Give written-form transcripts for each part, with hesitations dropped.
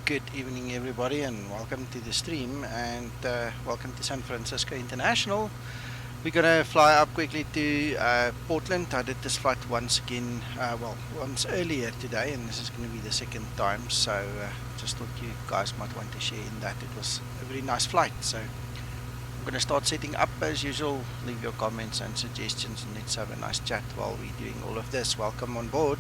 Good evening, everybody, and welcome to the stream, and welcome to San Francisco International. We're gonna fly up quickly to Portland. I did this flight once again, once earlier today, and this is going to be the second time. So just thought you guys might want to share in that. It was a very nice flight. So I'm gonna start setting up as usual. Leave your comments and suggestions, and let's have a nice chat while we're doing all of this. Welcome on board.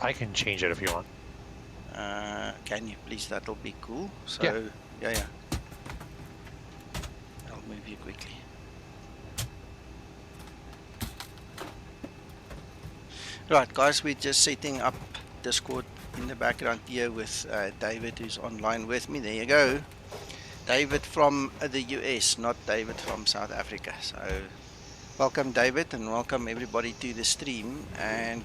I can change it if you want. Can you please? That'll be cool. So Yeah. yeah. Right, guys, we're just setting up Discord in the background here with David, who's online with me. There you go. David from the US, not David from South Africa. So, welcome, David, and welcome everybody to the stream. And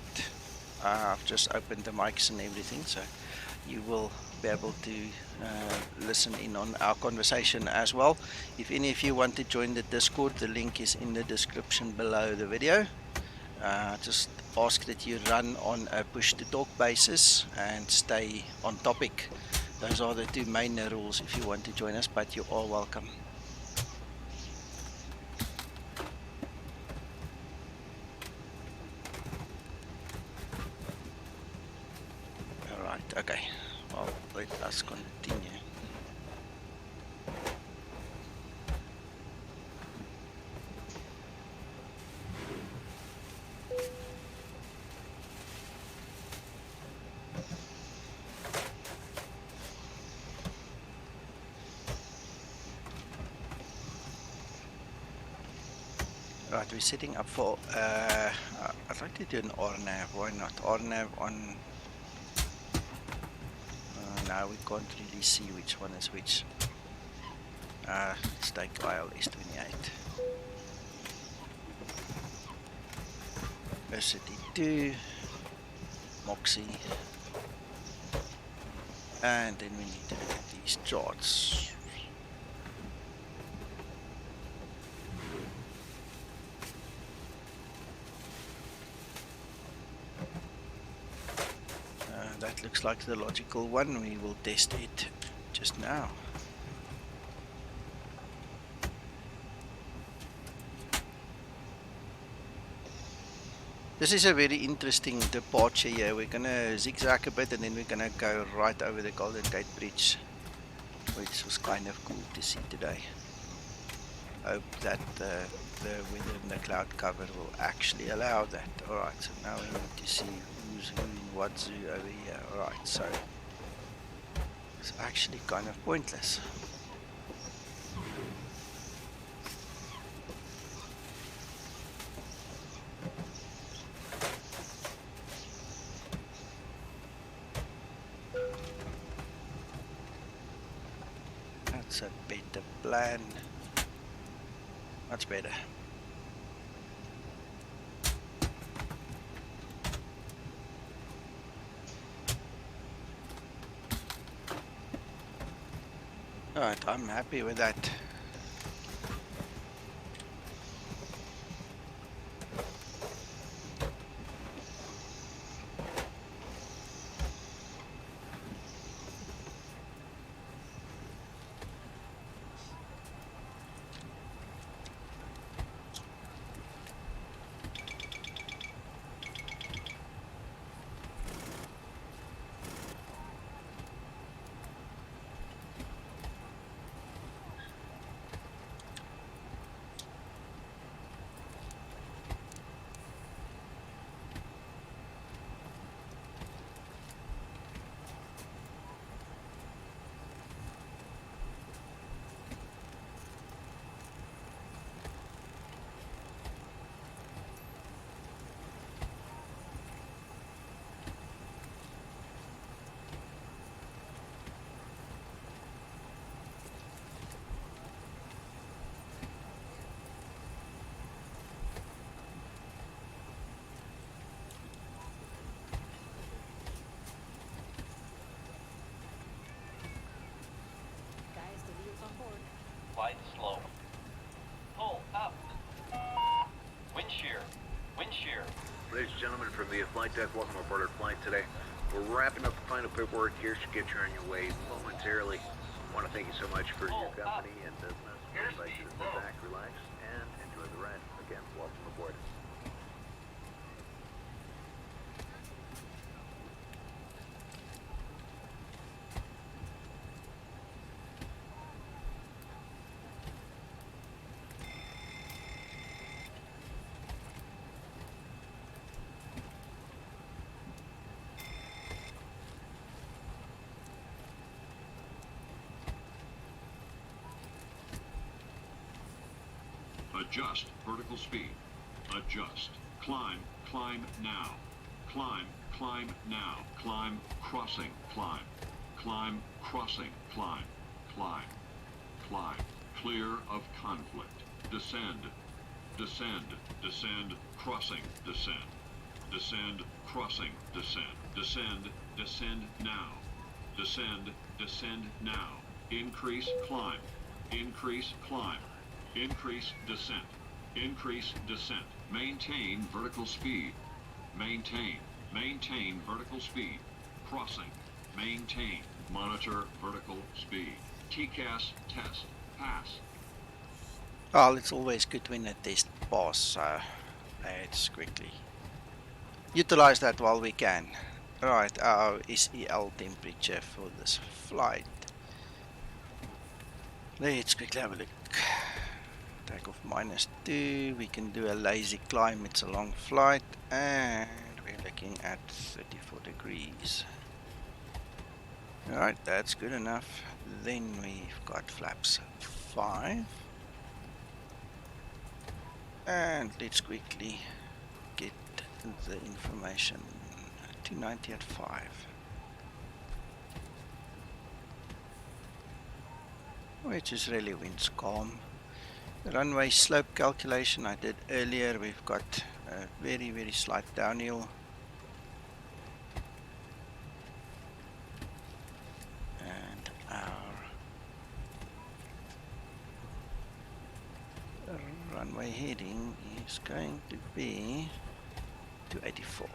I've just opened the mics and everything, so you will be able to listen in on our conversation as well. If any of you want to join the Discord, the link is in the description below the video. Just ask that you run on a push to talk basis and stay on topic. Those are the two main rules if you want to join us, but you are welcome. Alright, okay. Well, let us continue. Right, we're setting up for, I'd like to do an RNAV, why not? RNAV on, now we can't really see which one is which. Let's take ILS 28. ST2, MOXEE, and then we need to look at these charts. That looks like the logical one. We will test it just now. This is a very interesting departure here. We're gonna zigzag a bit and then we're gonna go right over the Golden Gate Bridge, which was kind of cool to see today. Hope that the weather and the cloud cover will actually allow that. Alright, so now we need to see who's who in what zoo over here. Alright, so it's actually kind of pointless. That's a better plan. Much better. Alright, I'm happy with that. Flight slow. Pull up. Wind shear. Wind shear. Ladies and gentlemen, from the flight deck, welcome aboard our flight today. We're wrapping up the final paperwork here to get you on your way momentarily. I want to thank you so much for your company and business. I invite you to sit back, relax, and enjoy the ride. Again, welcome aboard. Adjust vertical speed. Adjust. Climb. Climb now. climb, climb now, climb, crossing, climb, climb, crossing, climb, climb, climb, clear of conflict, descend, descend, descend, crossing, descend, descend, crossing, descend, descend, descend now, descend, descend now, increase, climb, increase, climb, increase, descent, increase, descent, maintain vertical speed, maintain, maintain vertical speed, crossing, maintain, monitor vertical speed, TCAS test, pass. Well, it's always good when a test pass, so let's quickly utilize that while we can. Right, our SEL temperature for this flight. Let's quickly have a look. Takeoff -2, we can do a lazy climb, it's a long flight, and we're looking at 34 degrees. Alright, that's good enough. Then we've got flaps 5. And let's quickly get the information. 290 at 5. Which is really winds calm. The runway slope calculation I did earlier, we've got a very, very slight downhill. And our runway heading is going to be 284.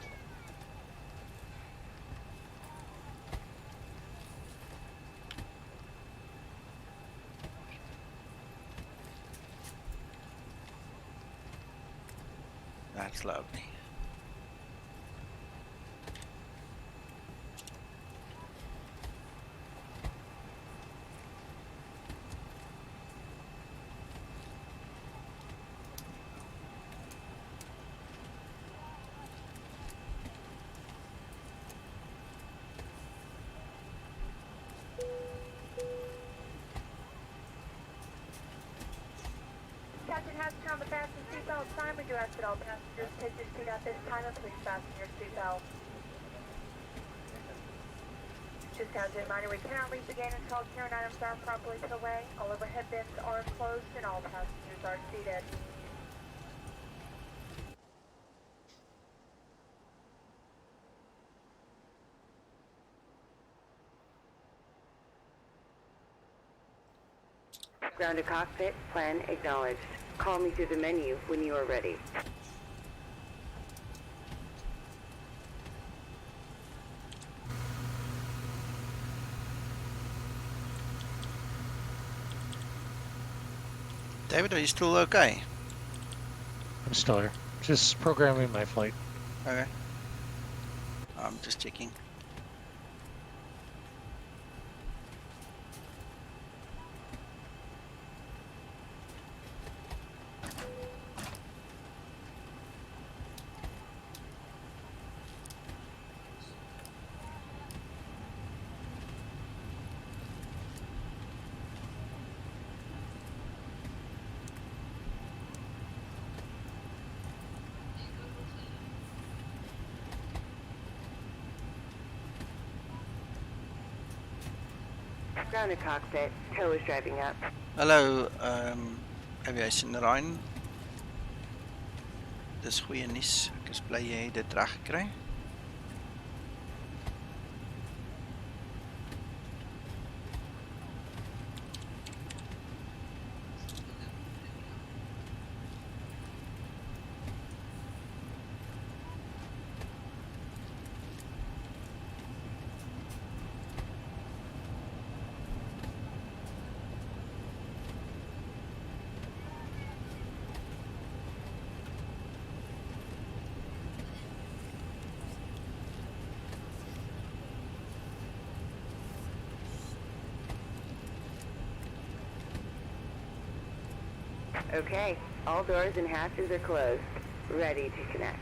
That's lovely. Captain has turned on the fasten seatbelt sign. We do ask that all passengers take your seat at this time and please fasten your seatbelt. Just as a reminder, we cannot leave the gate until carrying items are properly put away. All overhead bins are closed and all passengers are seated. Ground to cockpit, plan acknowledged. Call me through the menu when you are ready. David, are you still okay? I'm still here. Just programming my flight. Okay. I'm just checking. Ground to cockpit, tow is driving up. Hallo, aviation Ryan. Dis goeie nuus. Ek is bly jy het dit reg gekry. Okay, all doors and hatches are closed. Ready to connect.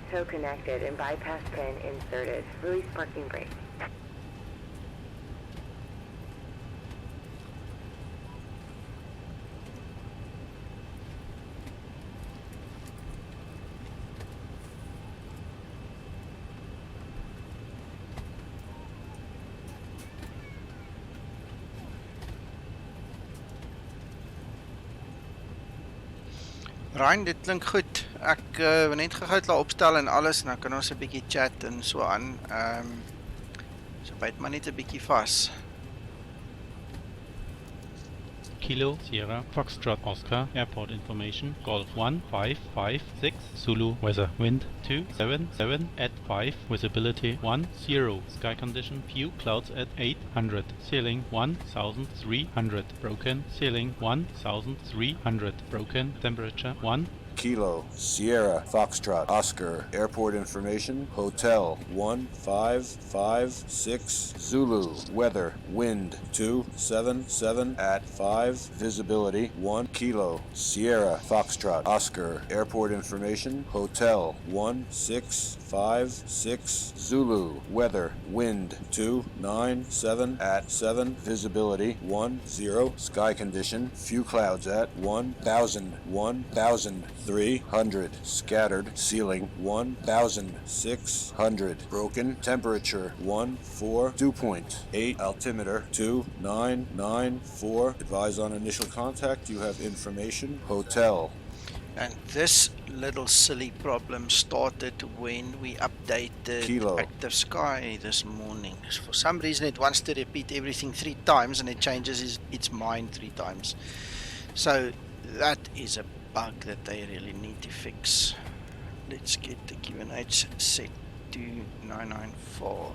Tow connected and bypass pin inserted. Release parking brake. Ryan, dit klink goed. Ek wil net gou laat opstel en alles, en dan kan ons 'n bietjie chat en so aan. So byt maar net 'n bietjie vas. Kilo Sierra Foxtrot Oscar Airport Information Golf 1556 Zulu weather wind 277 at 5 visibility 10 sky condition few clouds at 800 ceiling 1300 broken ceiling 1300 broken temperature 1 Kilo Sierra Foxtrot Oscar Airport Information Hotel 1556 Zulu weather wind 277 at 5 visibility 1 Kilo Sierra Foxtrot Oscar Airport Information Hotel 1656 Zulu weather wind 297 at 7 visibility 10 sky condition few clouds at 1300 scattered ceiling 1600 broken temperature 142.8 altimeter 2994 advise on initial contact you have information hotel. And this little silly problem started when we updated Kilo. Active Sky this morning. For some reason it wants to repeat everything 3 times and it changes its mind 3 times. So that is a bug that they really need to fix. Let's get the QNH set to 994.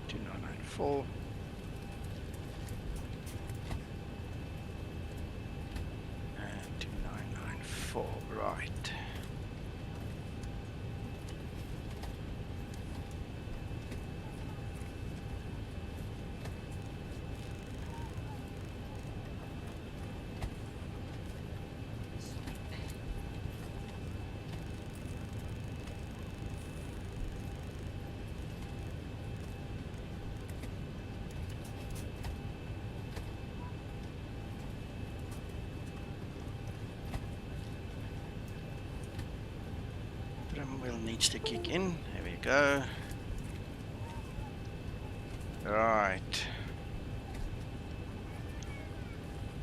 To 994. And to 994, right. Trim wheel needs to kick in. There we go. Right.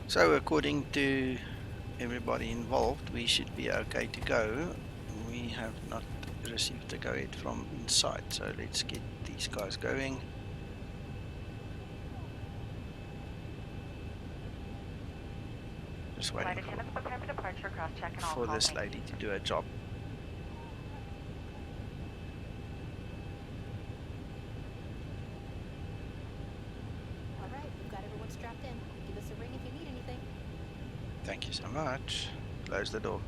So according to everybody involved, we should be okay to go. We have not received the go-ahead from inside, so let's get these guys going. Just waiting for this lady to do her job. Thank you so much. Close the door.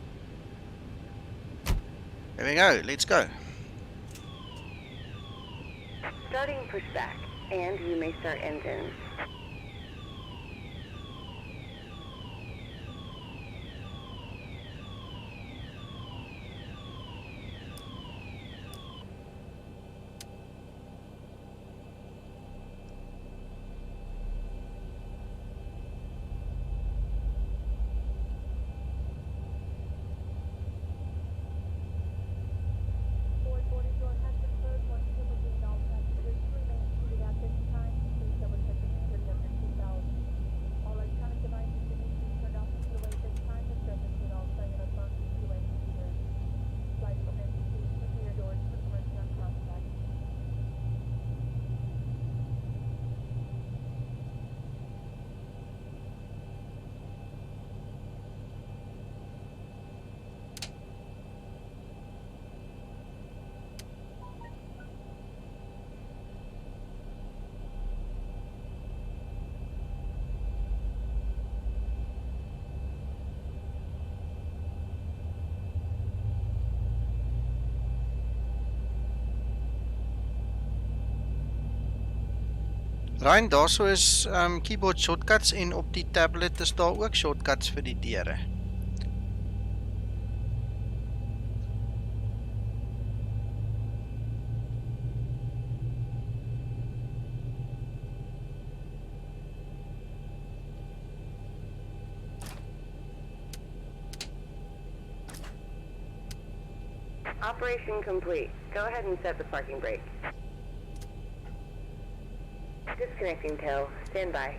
There we go. Let's go. Starting pushback, and you may start engines. Ryan, daarso is keyboard shortcuts en op die tablet is daar ook shortcuts vir die deure. Operation complete. Go ahead and set the parking brake. Disconnecting tow. Stand by.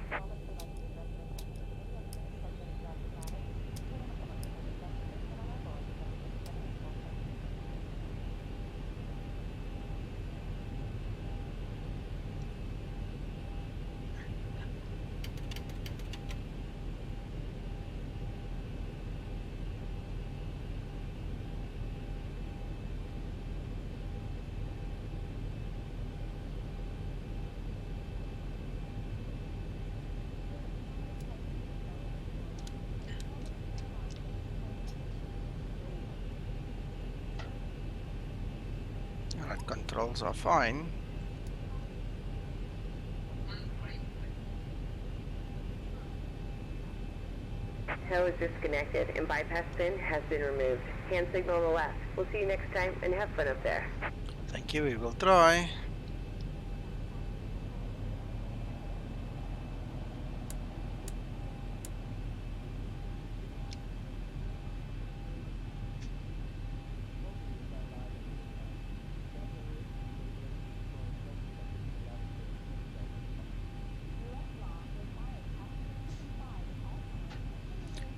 Alright, controls are fine. Tow is disconnected and bypass pin has been removed. Hand signal on the left. We'll see you next time and have fun up there. Thank you, we will try.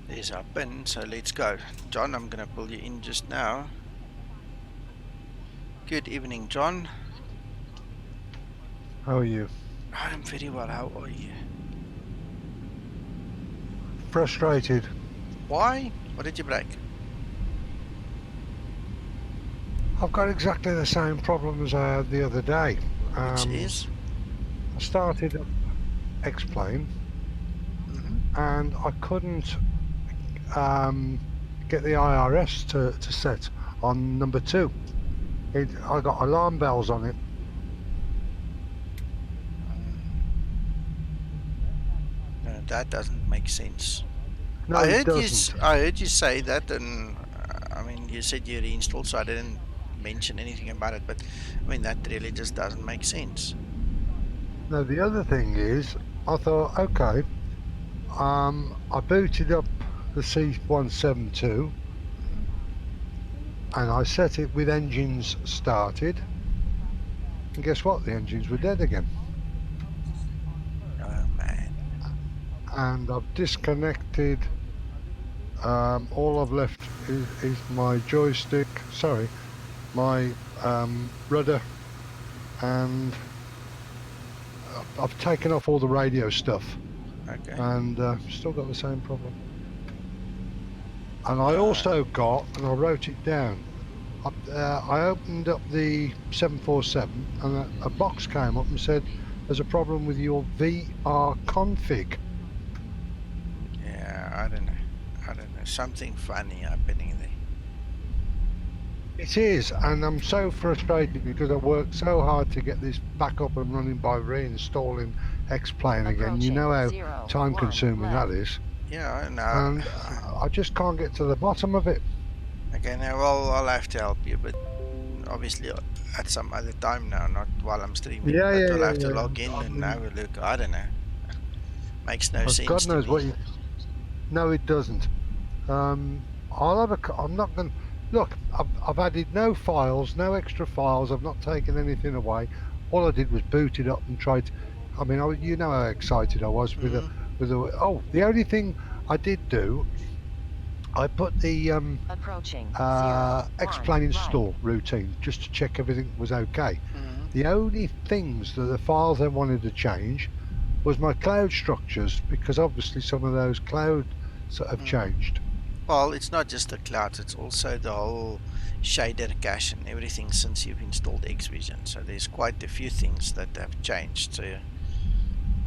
There's our pin, so let's go. John, I'm gonna pull you in just now. Good evening, John. How are you? I'm very well, how are you? Frustrated. Why? What did you break? I've got exactly the same problem as I had the other day. Which is? I started X-Plane and I couldn't get the IRS to set on number 2. I got alarm bells on it. No, that doesn't make sense. No, I it heard doesn't. I heard you say that, and I mean, you said you reinstalled, so I didn't mention anything about it. But I mean, that really just doesn't make sense. No, the other thing is, I thought, okay, I booted up the C172 and I set it with engines started, and guess what? The engines were dead again. Oh man. And I've disconnected. All I've left is my joystick, sorry, my rudder, and I've taken off all the radio stuff. Okay. And still got the same problem. And I also got, and I wrote it down, I opened up the 747 and a box came up and said there's a problem with your VR config. Yeah, I don't know. Something funny happening there. It is, and I'm so frustrated because I worked so hard to get this back up and running by reinstalling X-Plane again. You know how time consuming that is. Yeah, I know. And I just can't get to the bottom of it. Okay, now well, I'll have to help you, but obviously at some other time now, not while I'm streaming. Yeah, but yeah, we'll yeah, have to yeah. log in and have a look. I don't know. Makes no But sense. God to knows me. what you... No, it doesn't. I'll have a... I'm not going to... Look, I've added no files, no extra files. I've not taken anything away. All I did was boot it up and tried... I mean, you know how excited I was with the... Oh, the only thing I did do, I put the X-Plane install routine just to check everything was okay. The only things that the files I wanted to change was my cloud structures, because obviously some of those clouds have changed. Well, it's not just the clouds, it's also the whole shader cache and everything since you've installed Xvision. So there's quite a few things that have changed. So,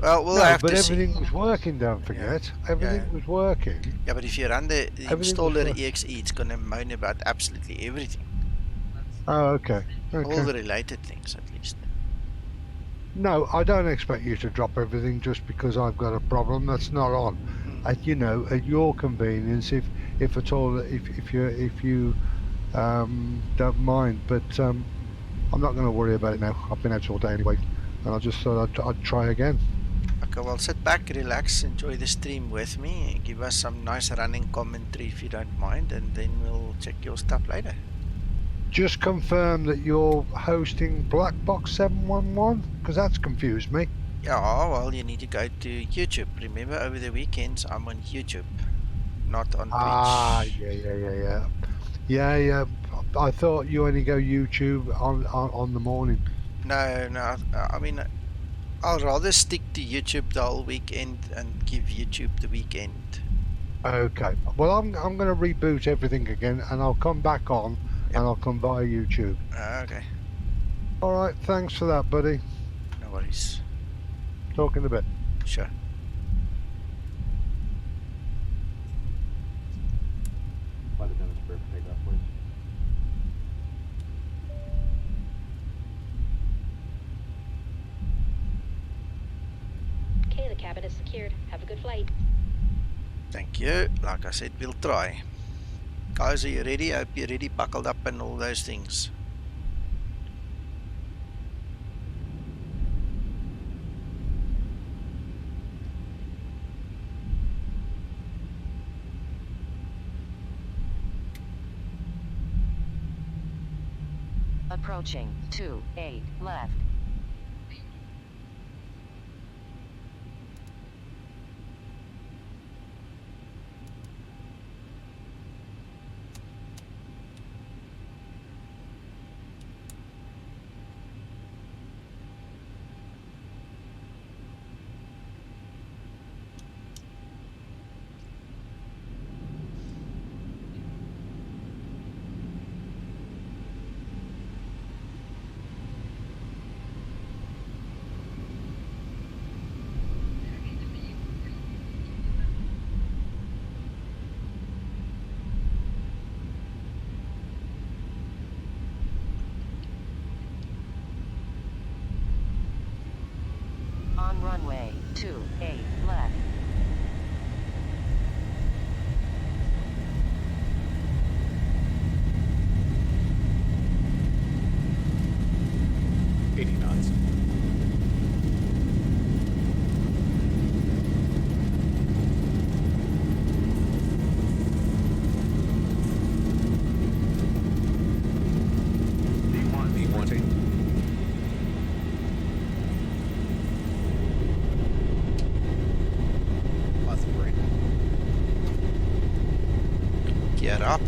well, we'll have but to see. everything was working, don't forget. Everything was working. Yeah, but if you run the installer was exe, it's going to moan about absolutely everything. Oh, okay. All the related things, at least. No, I don't expect you to drop everything just because I've got a problem. That's not on. You know, at your convenience, if at all, if you don't mind. But I'm not going to worry about it now. I've been out all day anyway, and I just thought I'd try again. Okay, well, sit back, relax, enjoy the stream with me, and give us some nice running commentary if you don't mind, and then we'll check your stuff later. Just confirm that you're hosting Black Box 711, because that's confused me. Yeah, well, you need to go to YouTube. Remember, over the weekends, I'm on YouTube, not on Twitch. Yeah. I thought you only go YouTube on the morning. No, I mean, I'll rather stick to YouTube the whole weekend and give YouTube the weekend. Okay. Well, I'm going to reboot everything again, and I'll come back on, and I'll come via YouTube. Okay. All right. Thanks for that, buddy. No worries. Talk in a bit. Sure. Okay, the cabin is secured. Have a good flight. Thank you. Like I said, we'll try. Guys, are you ready? I hope you're ready, buckled up and all those things. Approaching 28 left. On runway 28 left. Get up.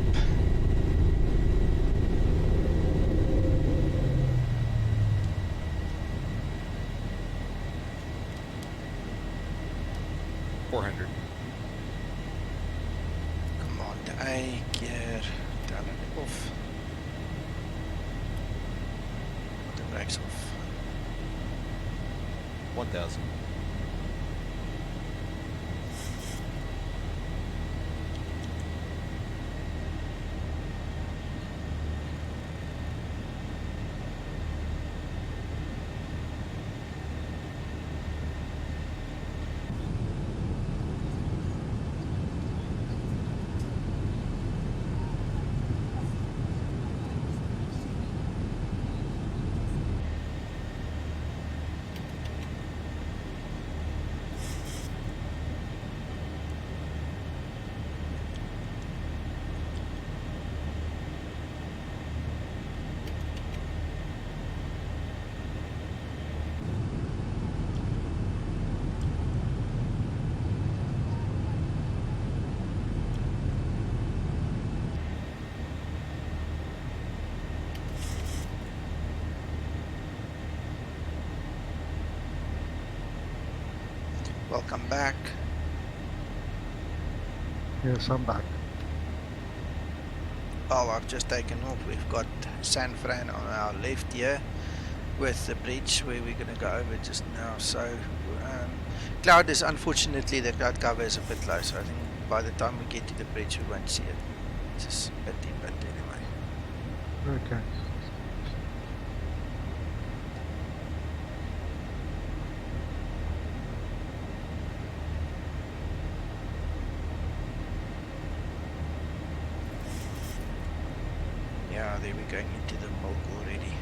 $400. Come on, the A gear. Down and off. Put the brakes off. 1,000. Welcome back. Yes, I'm back. Well, I've just taken off. We've got San Fran on our left here with the bridge where we're going to go over just now. So cloud is, unfortunately, the cloud cover is a bit low, so I think by the time we get to the bridge we won't see it. It's just a bit deep, but anyway. Okay. there we're going into the milk already.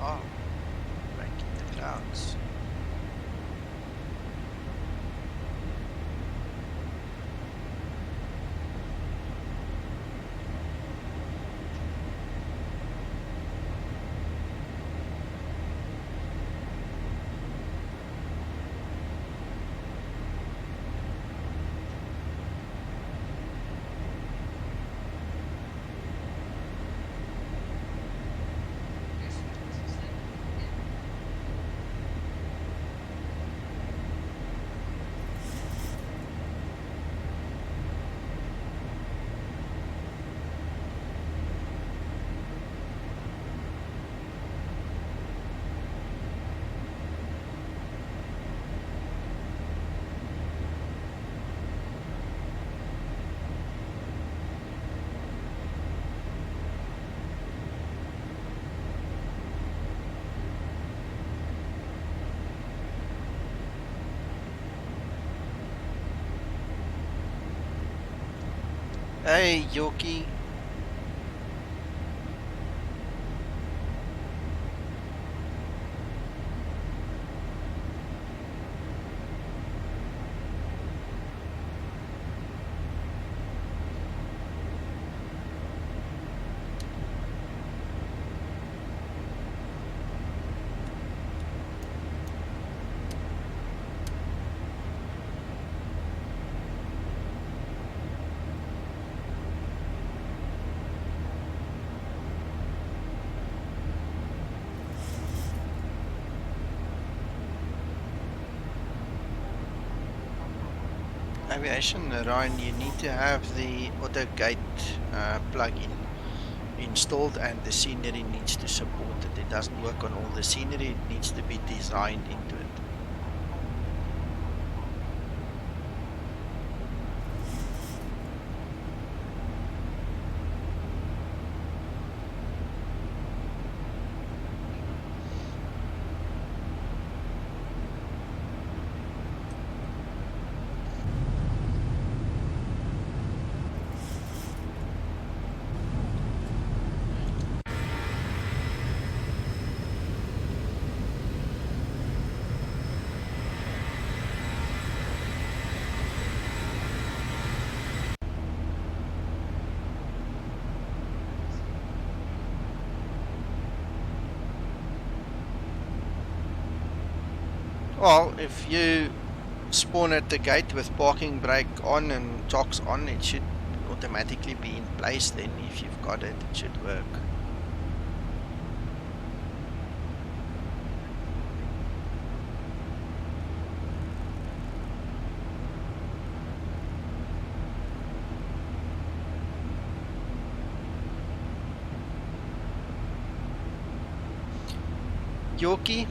Oh, breaking the clouds. Hey, Yoki. Aviation, Ryan, you need to have the auto gate plugin installed, and the scenery needs to support it. It doesn't work on all the scenery, it needs to be designed into it. Well, if you spawn at the gate with parking brake on and chocks on, it should automatically be in place then. If you've got it, it should work. Yoki,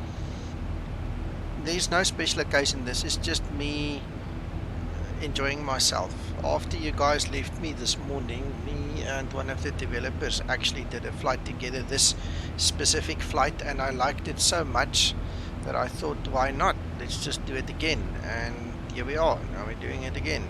there's no special occasion. This is just me enjoying myself. After you guys left me this morning, me and one of the developers actually did a flight together, this specific flight, and I liked it so much that I thought, why not? Let's just do it again. And here we are. Now we're doing it again.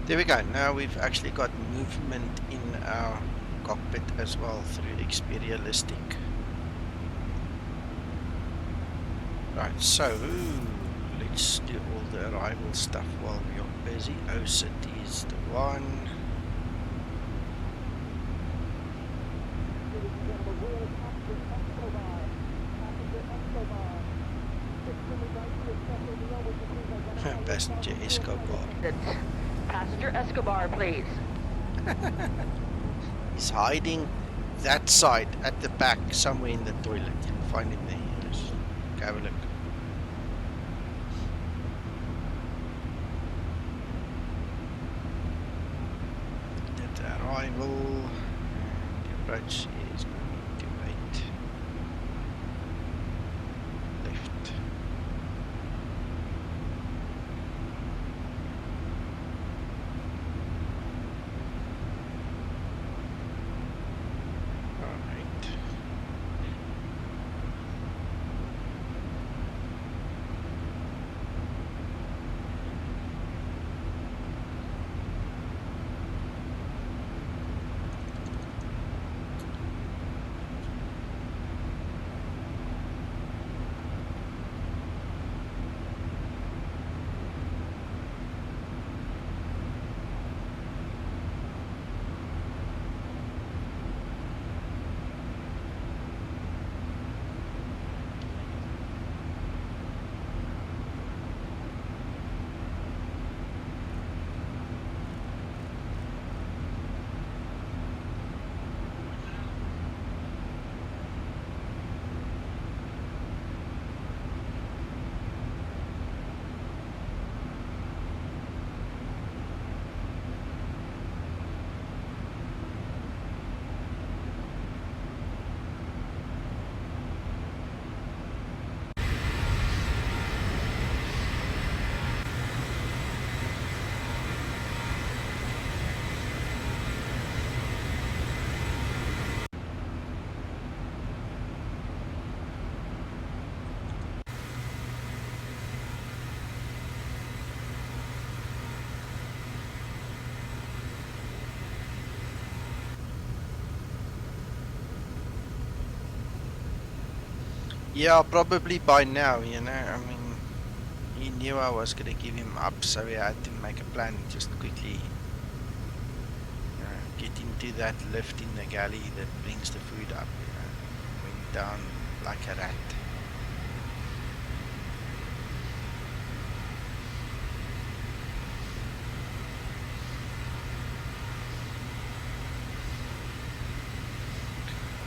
There we go. Now we've actually got movement in our cockpit as well through Xperia Listic. Right, so let's do all the arrival stuff while we are busy. OSIT is the one. Passenger Escobar. Passenger Escobar, please. He's hiding that side at the back, somewhere in the toilet. You'll find him there. Yes. Go have a look. At arrival, the approach is going to 8. Left. Yeah, probably by now, you know. I mean, he knew I was going to give him up, so he had to make a plan. Just quickly get into that lift in the galley that brings the food up. Went down like a rat.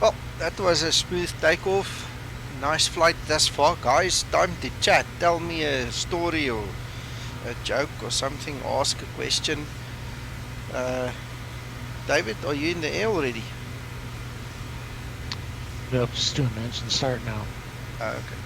Well, that was a smooth takeoff. Nice flight thus far, guys. Time to chat. Tell me a story or a joke or something. Ask a question. David, are you in the air already? Nope, just doing the engine start now. Okay.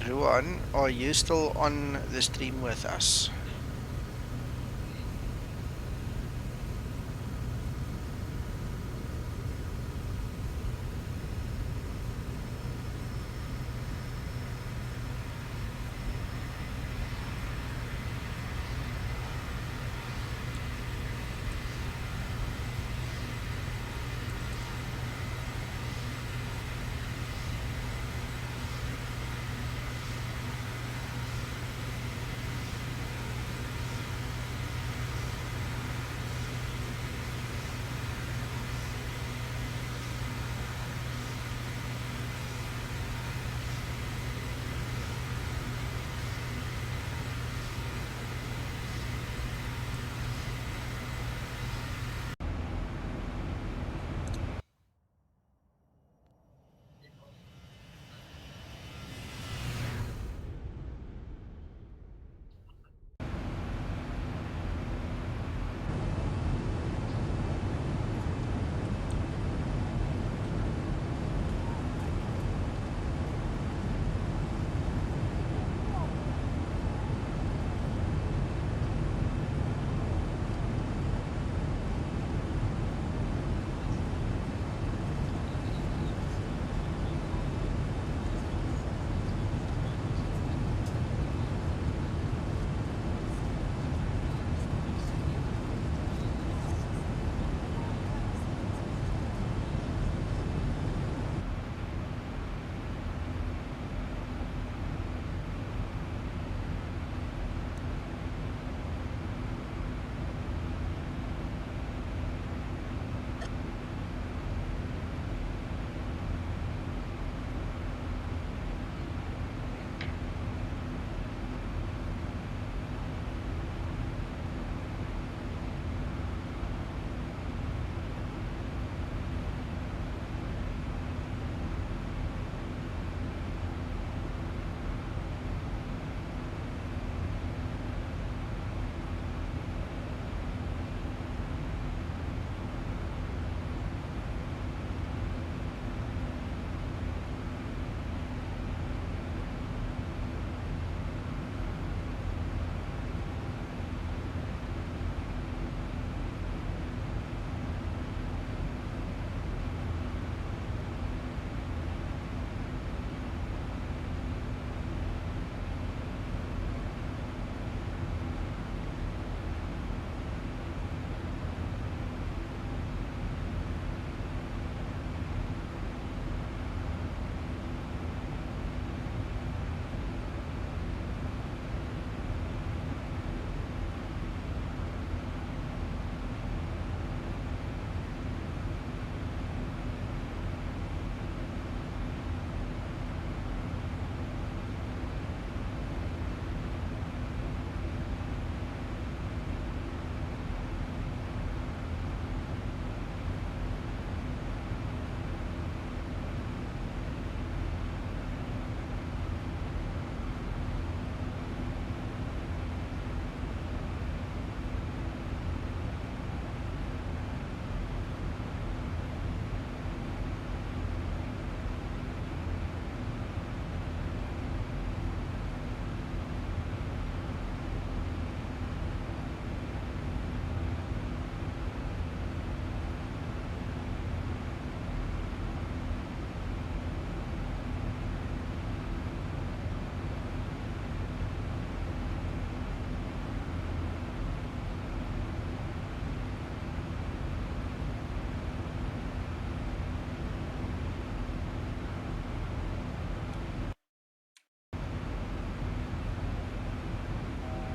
Ruan, are you still on the stream with us?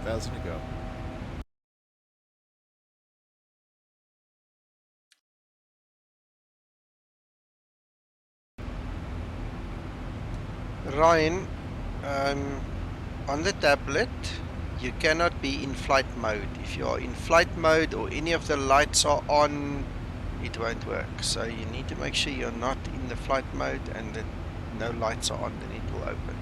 1,000 to go. Ryan, on the tablet, you cannot be in flight mode. If you are in flight mode or any of the lights are on, it won't work. So you need to make sure you're not in the flight mode and that no lights are on, then it will open.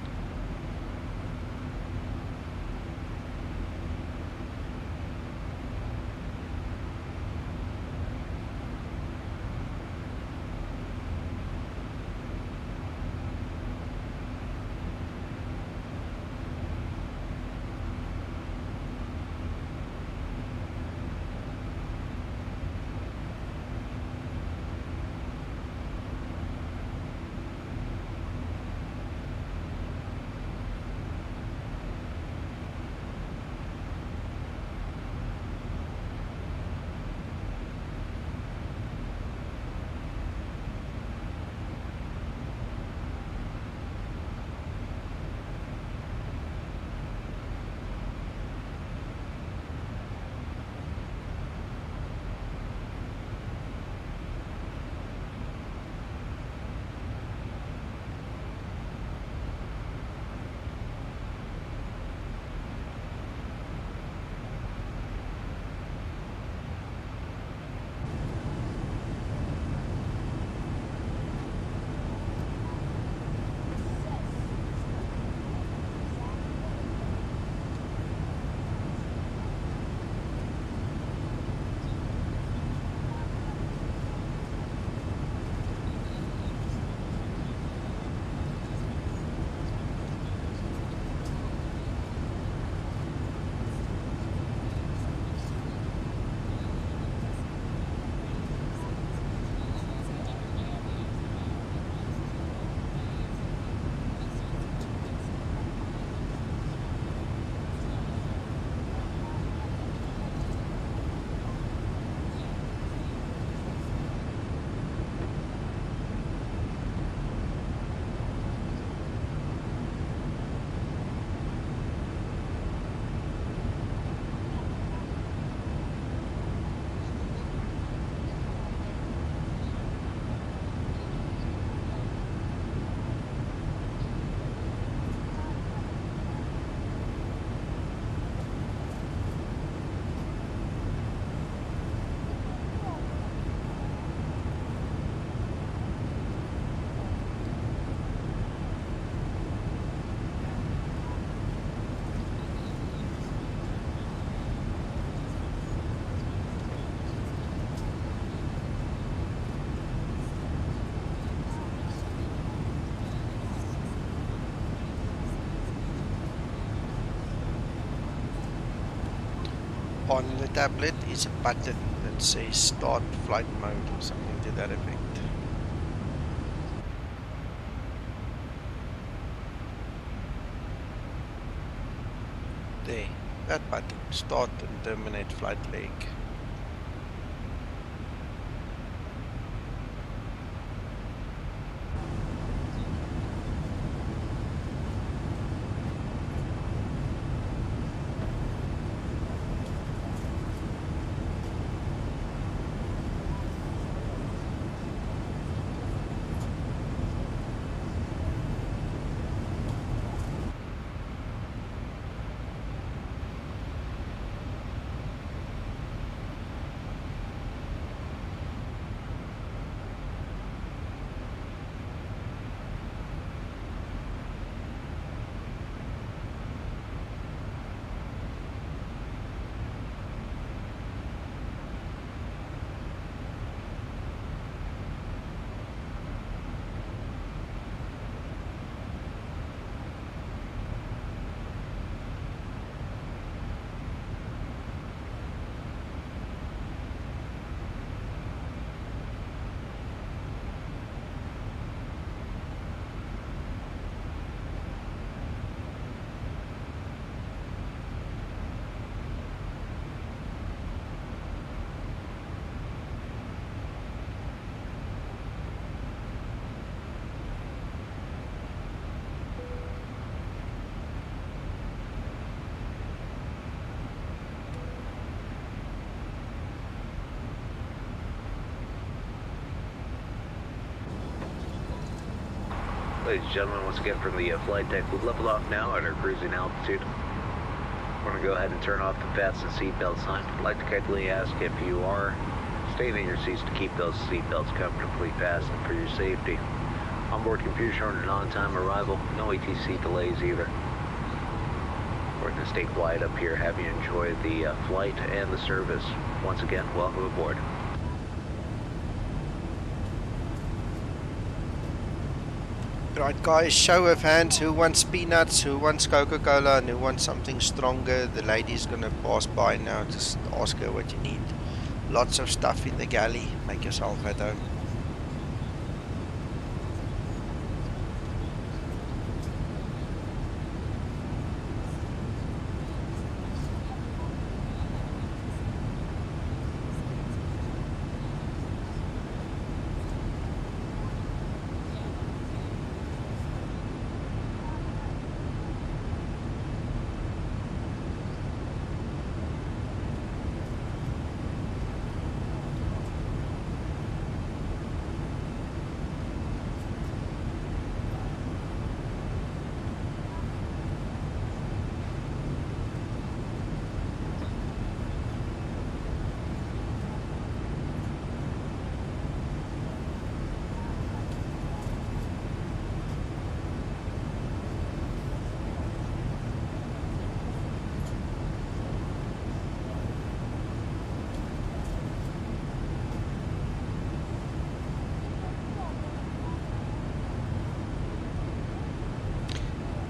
On the tablet is a button that says start flight mode or something to that effect. There, that button, start and terminate flight leg. Ladies and gentlemen, once again from the flight deck, we've leveled off now at our cruising altitude. We're going to go ahead and turn off the fasten seatbelt sign. I'd like to kindly ask if you are staying in your seats to keep those seatbelts comfortably fastened for your safety. Onboard computer showing an on-time arrival, no ATC delays either. We're going to stay quiet up here, have you enjoy the flight and the service. Once again, welcome aboard. Right guys, show of hands, who wants peanuts, who wants Coca-Cola, and who wants something stronger. The lady's gonna pass by now, just ask her what you need. Lots of stuff in the galley, make yourself at home.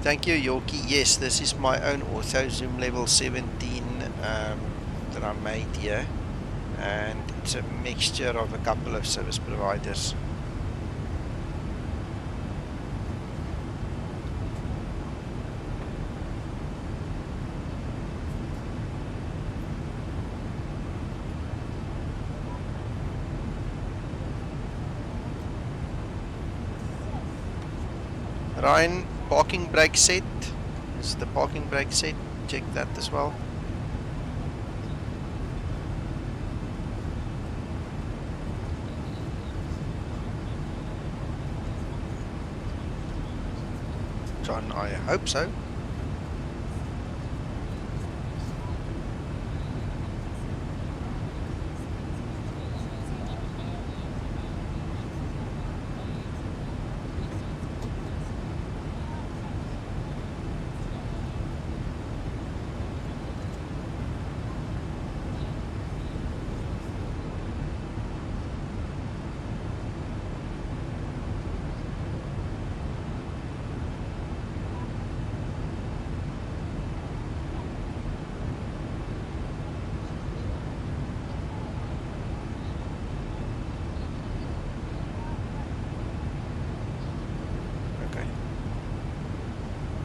Thank you, Yorkie. Yes, this is my own ortho zoom level 17 that I made here, and it's a mixture of a couple of service providers. Ryan, parking brake set. Is the parking brake set? Check that as well. John, I hope so.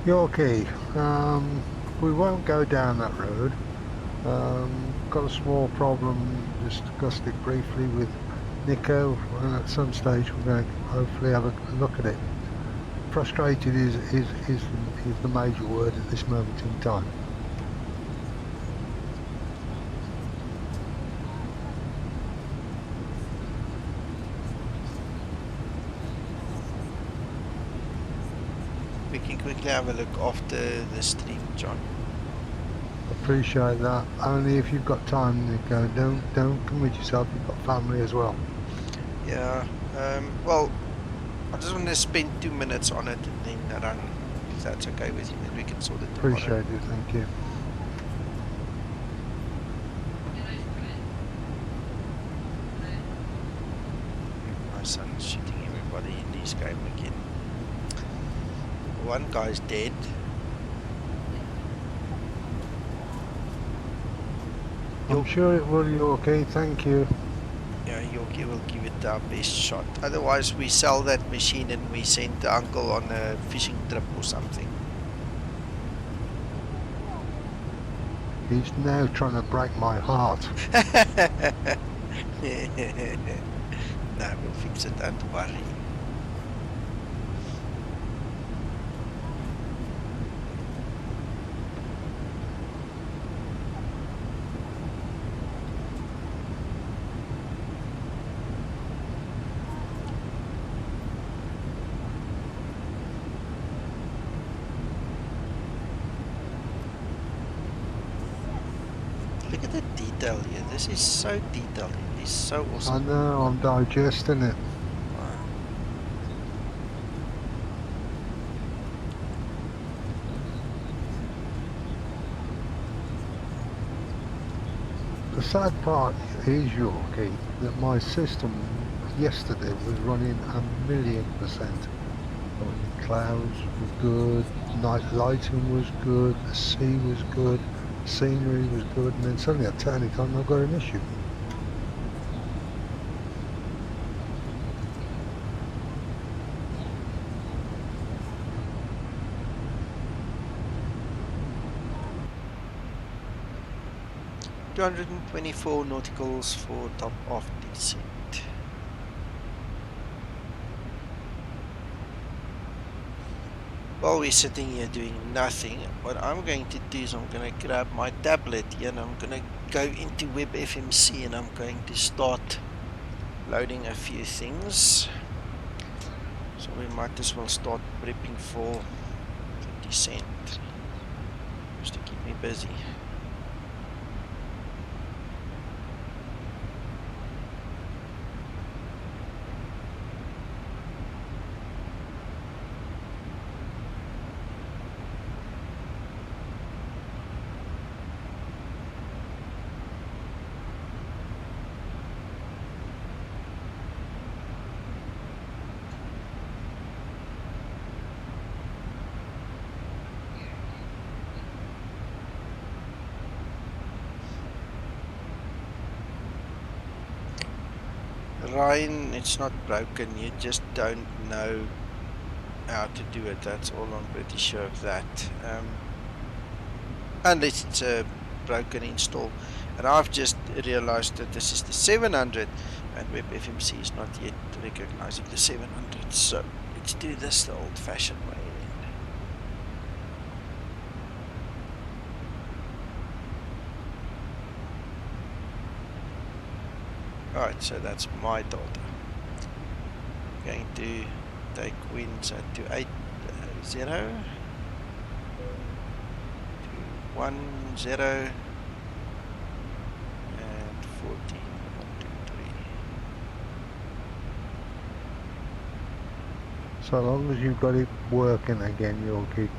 Yorkie, we won't go down that road. Got a small problem, discussed it briefly with Nico, and at some stage we're going to hopefully have a look at it. Frustrated is the major word at this moment in time. We can quickly have a look after the stream, John. Appreciate that. Only if you've got time, Nico. Don't commit yourself. You've got family as well. Yeah. Well, I just want to spend 2 minutes on it and then run. If that's okay with you, then we can sort it tomorrow. Appreciate it. Thank you. My son's shooting everybody in this game again. One guy's dead. I'm sure it will, Yorkie. Thank you. Yeah, Yorkie will give it our best shot. Otherwise, we sell that machine and we send the uncle on a fishing trip or something. He's now trying to break my heart. No, we'll fix it, don't worry. detail here. This is so detailed. It is so I awesome. know, I'm digesting it. Wow. The sad part is, Yorkie, that my system yesterday was running 1,000,000%. I mean, the clouds were good, night lighting was good, the sea was good, scenery was good, and then suddenly I turn it on and I've got an issue. $224 nauticals for top of descent. While we're sitting here doing nothing, what I'm going to do is I'm going to grab my tablet here and I'm going to go into WebFMC and I'm going to start loading a few things. So we might as well start prepping for the descent, just to keep me busy. Ryan, it's not broken, you just don't know how to do it, that's all. I'm pretty sure of that. Unless it's a broken install. And I've just realized that this is the 700 and WebFMC is not yet recognizing the 700, so let's do this the old fashioned way. Alright, so that's my data. I'm going to take winds at 280 to 10 and 14, 1, 2, 3. So long as you've got it working again, Yorkie.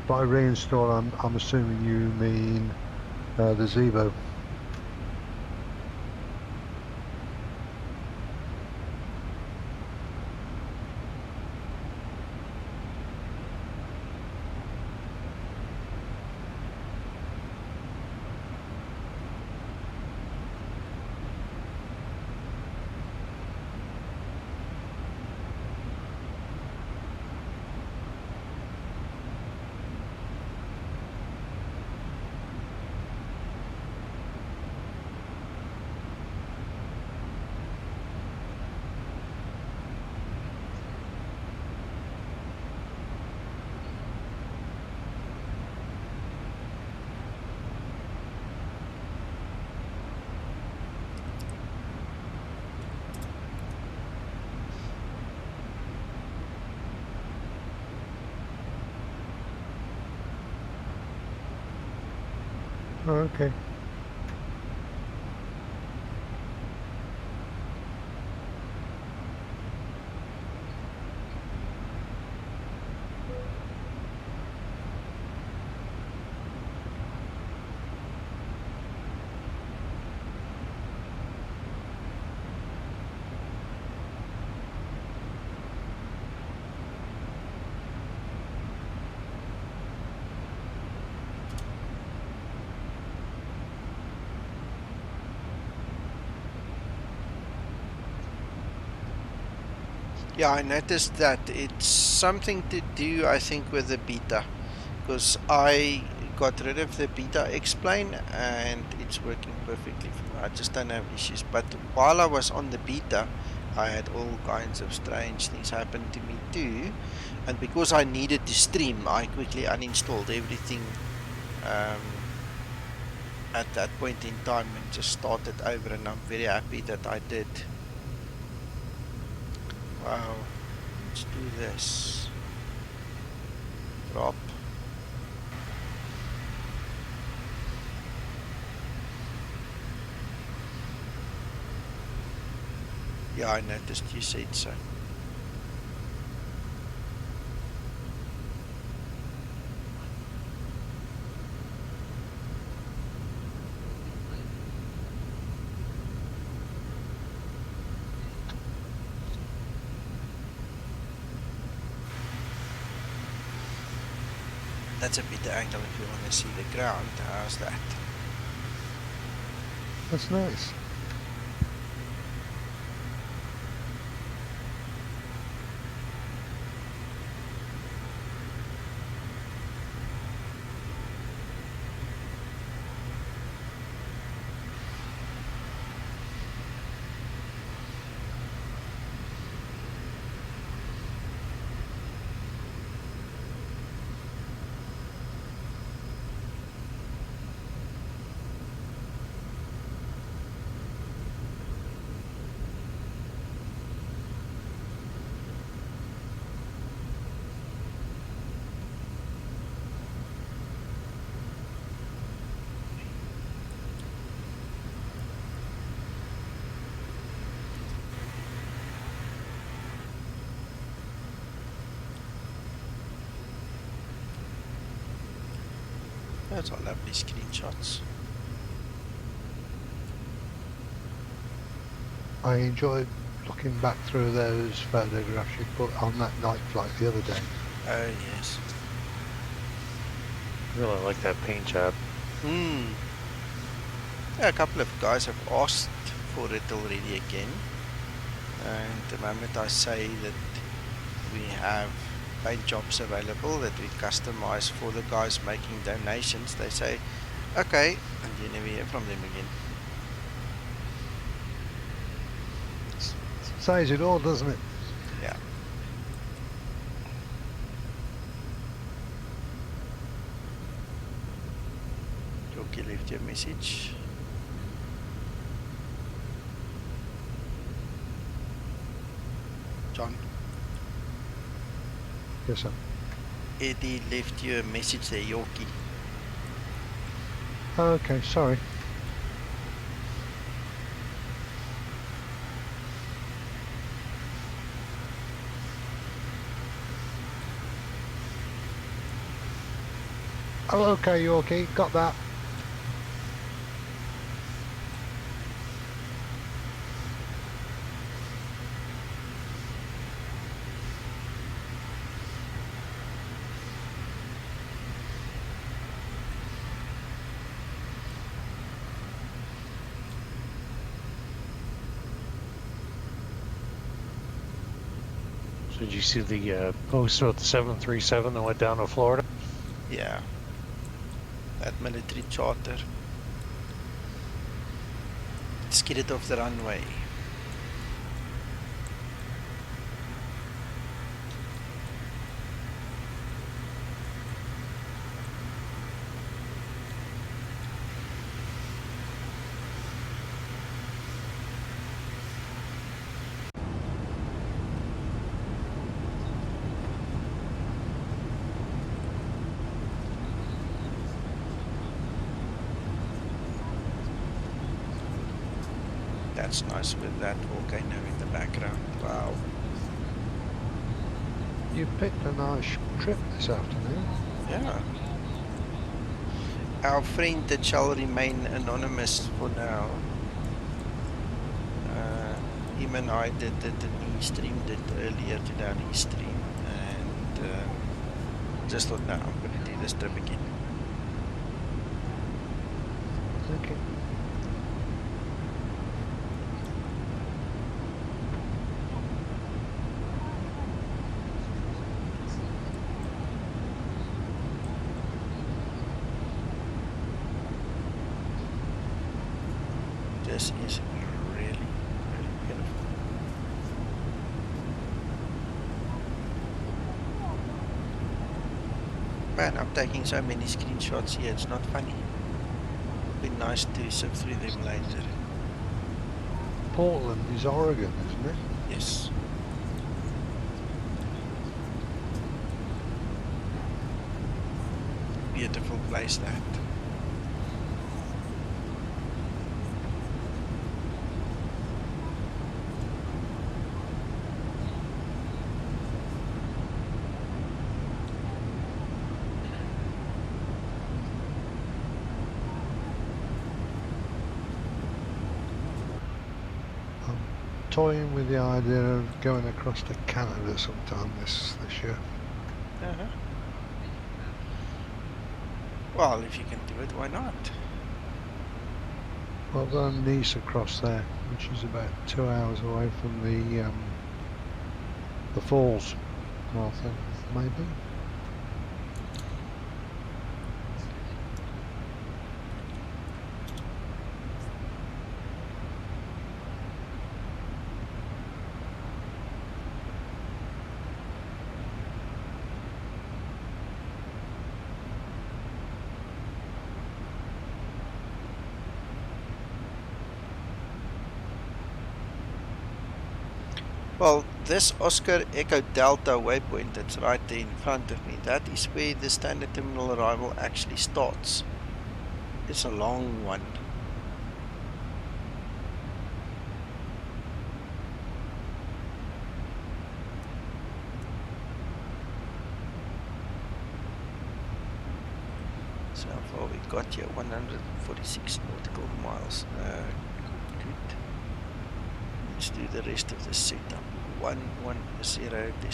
By reinstall, I'm assuming you mean the Zibo. Okay. Yeah, I noticed that it's something to do, I think, with the beta, because I got rid of the beta explain and it's working perfectly for me. I just don't have issues. But while I was on the beta, I had all kinds of strange things happen to me too, and because I needed to stream, I quickly uninstalled everything at that point in time and just started over, and I'm very happy that I did. Wow, let's do this. Drop. Yeah, I noticed you said so. That's a bit angle if you want to see the ground. How's that? That's nice. Those are lovely screenshots. I enjoyed looking back through those photographs you put on that night flight the other day. Oh yes. Really like that paint job. Yeah, a couple of guys have asked for it already again. And the moment I say that we have paint jobs available that we customize for the guys making donations, they say, okay, and you never hear from them again. Says it all, doesn't it? Yeah. Yoki left your message. John? Yes, sir. Eddie left you a message there, Yorkie. Okay, sorry. Oh, okay, Yorkie, got that. So did you see the post about the 737 that went down to Florida? Yeah. That military charter. Skidded off the runway. That's nice with that volcano in the background. Wow. You picked a nice trip this afternoon. Yeah. Our friend that shall remain anonymous for now. Him and I did an e-streamed it earlier today on e-stream, and just thought, no, I'm going to do this trip again. Okay. This is really, really beautiful. Man, I'm taking so many screenshots here, it's not funny. It'd be nice to sift through them later. Portland is Oregon, isn't it? Yes. Beautiful place that. toying with the idea of going across to Canada sometime this year. Uh-huh. Well, if you can do it, why not? Well, I've got a niece across there, which is about 2 hours away from the falls. I think maybe. Well, this Oscar Echo Delta waypoint that's right there in front of me, that is where the standard terminal arrival actually starts. It's a long one. So how far we got here? 146 nautical miles. Good. Let's do the rest of the setup. 110.50.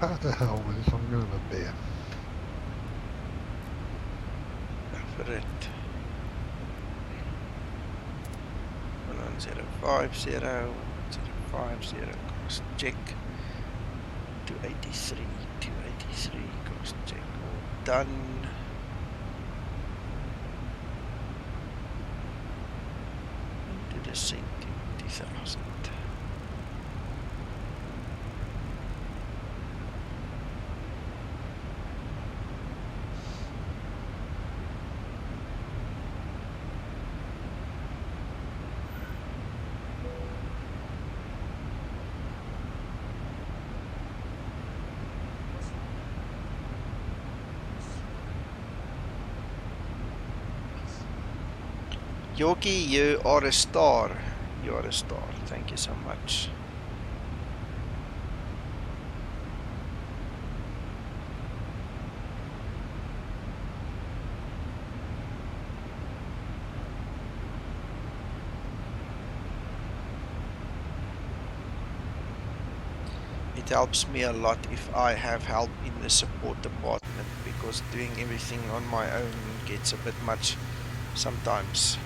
How the hell with this? I'm going to have a beer. Go for it. 11050, 11050, cross check. 283, cross check, all done. Into the descent, 20,000. Yorkie, you are a star. You are a star. Thank you so much. It helps me a lot if I have help in the support department, because doing everything on my own gets a bit much sometimes.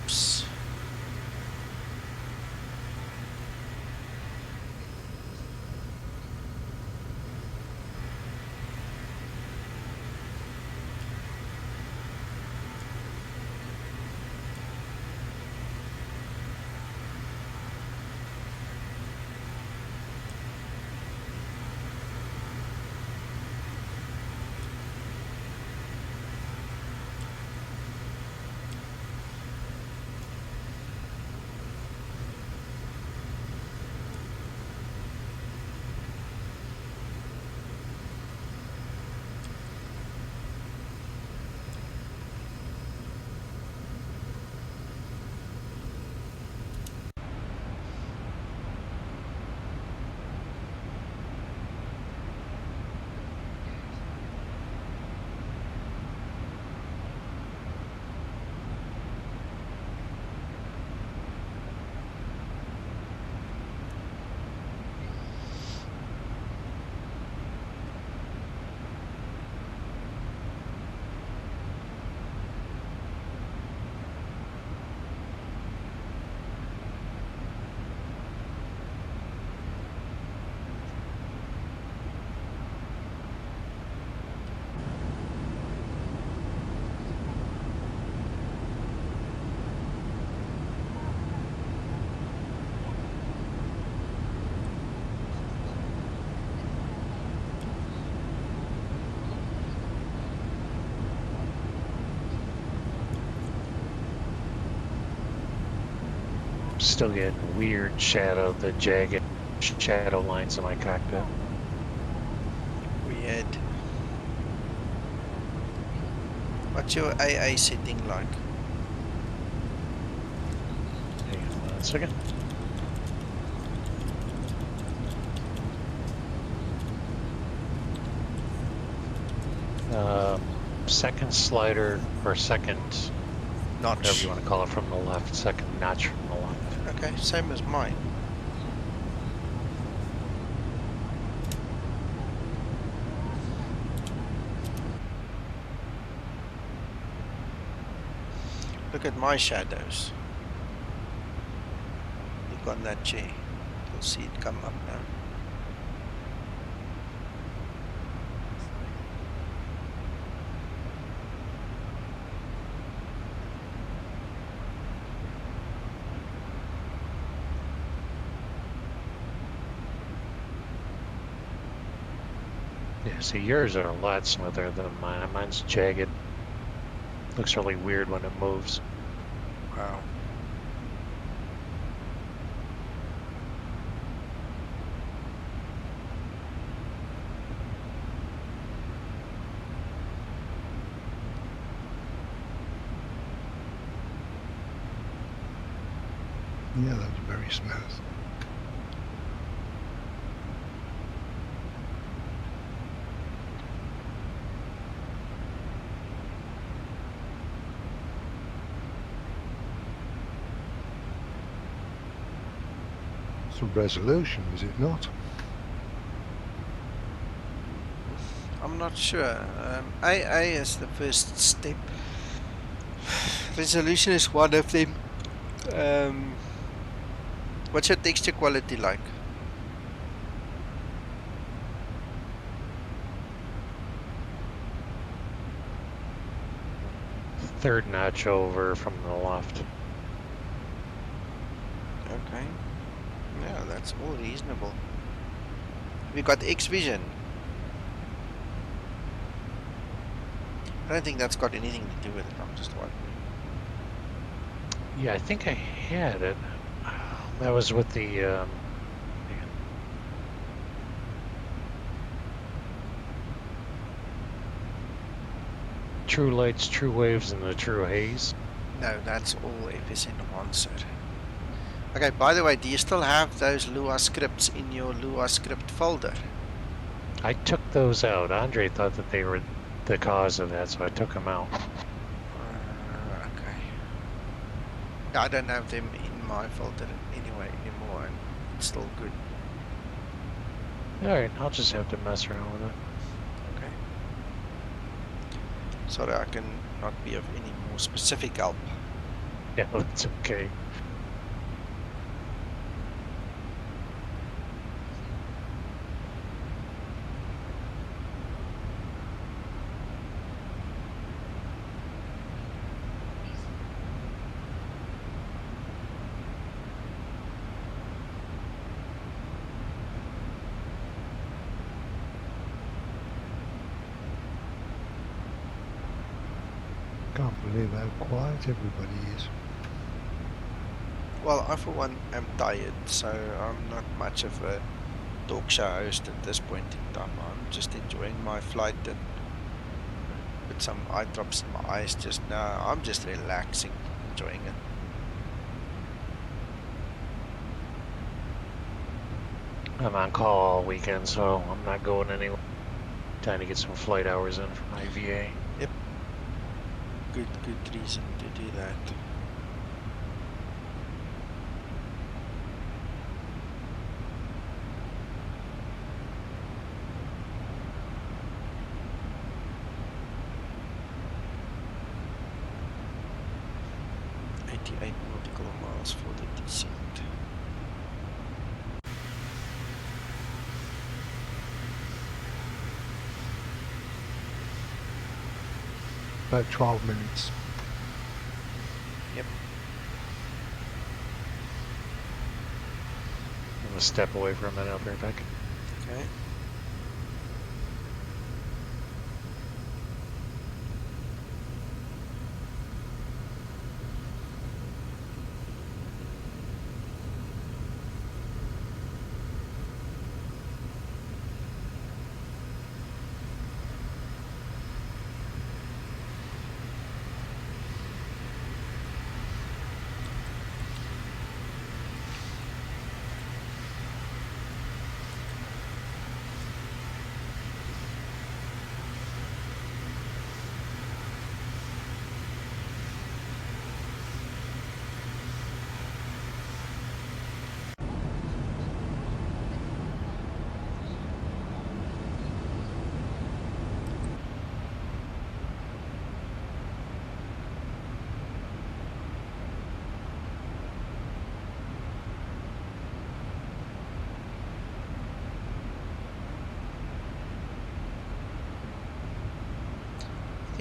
Oops. still getting weird shadow, the jagged shadow lines in my cockpit. Weird. What's your AA setting like? Hang on 1 second. Second slider, or second Notch. whatever you want to call it, from the left. Second notch from the left. Okay, same as mine. Look at my shadows. Look on that chair. You'll see it come up now. Yeah, see, yours are a lot smoother than mine. Mine's jagged. Looks really weird when it moves. Wow. Yeah, that's very smooth. Some resolution, is it not? I'm not sure. AA is the first step. Resolution is one of them. What's your texture quality like? Third notch over from the left. Okay. Yeah, that's all reasonable. We got X vision. I don't think that's got anything to do with it. I'm just wondering. Yeah, I think I had it. That was with the true lights, true waves, and the true haze. No, that's all FS enhancer. Okay, by the way, do you still have those Lua scripts in your Lua script folder? I took those out. Andre thought that they were the cause of that, so I took them out. Okay. Yeah, I don't have them in my folder anyway anymore, and it's still good. Alright, I'll just have to mess around with it. Okay. Sorry, I can not be of any more specific help. Yeah, that's okay. Can't believe how quiet everybody is. Well, I for one am tired, so I'm not much of a talk show host at this point in time. I'm just enjoying my flight and with some eye drops in my eyes just now. I'm just relaxing, enjoying it. I'm on call all weekend, so I'm not going anywhere. Trying to get some flight hours in for my VA. Yep. Good reason to do that. Nautical miles for the descent. About 12 minutes. Yep. I'm gonna step away for a minute, I'll be right back. Okay.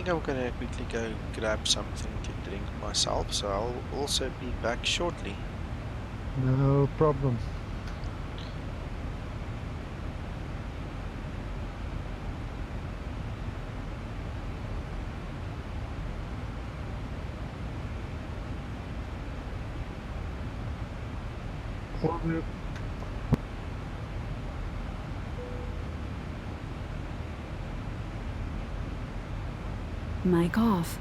think I'm gonna quickly go grab something to drink myself, so I'll also be back shortly. No problem. What will- Mic off.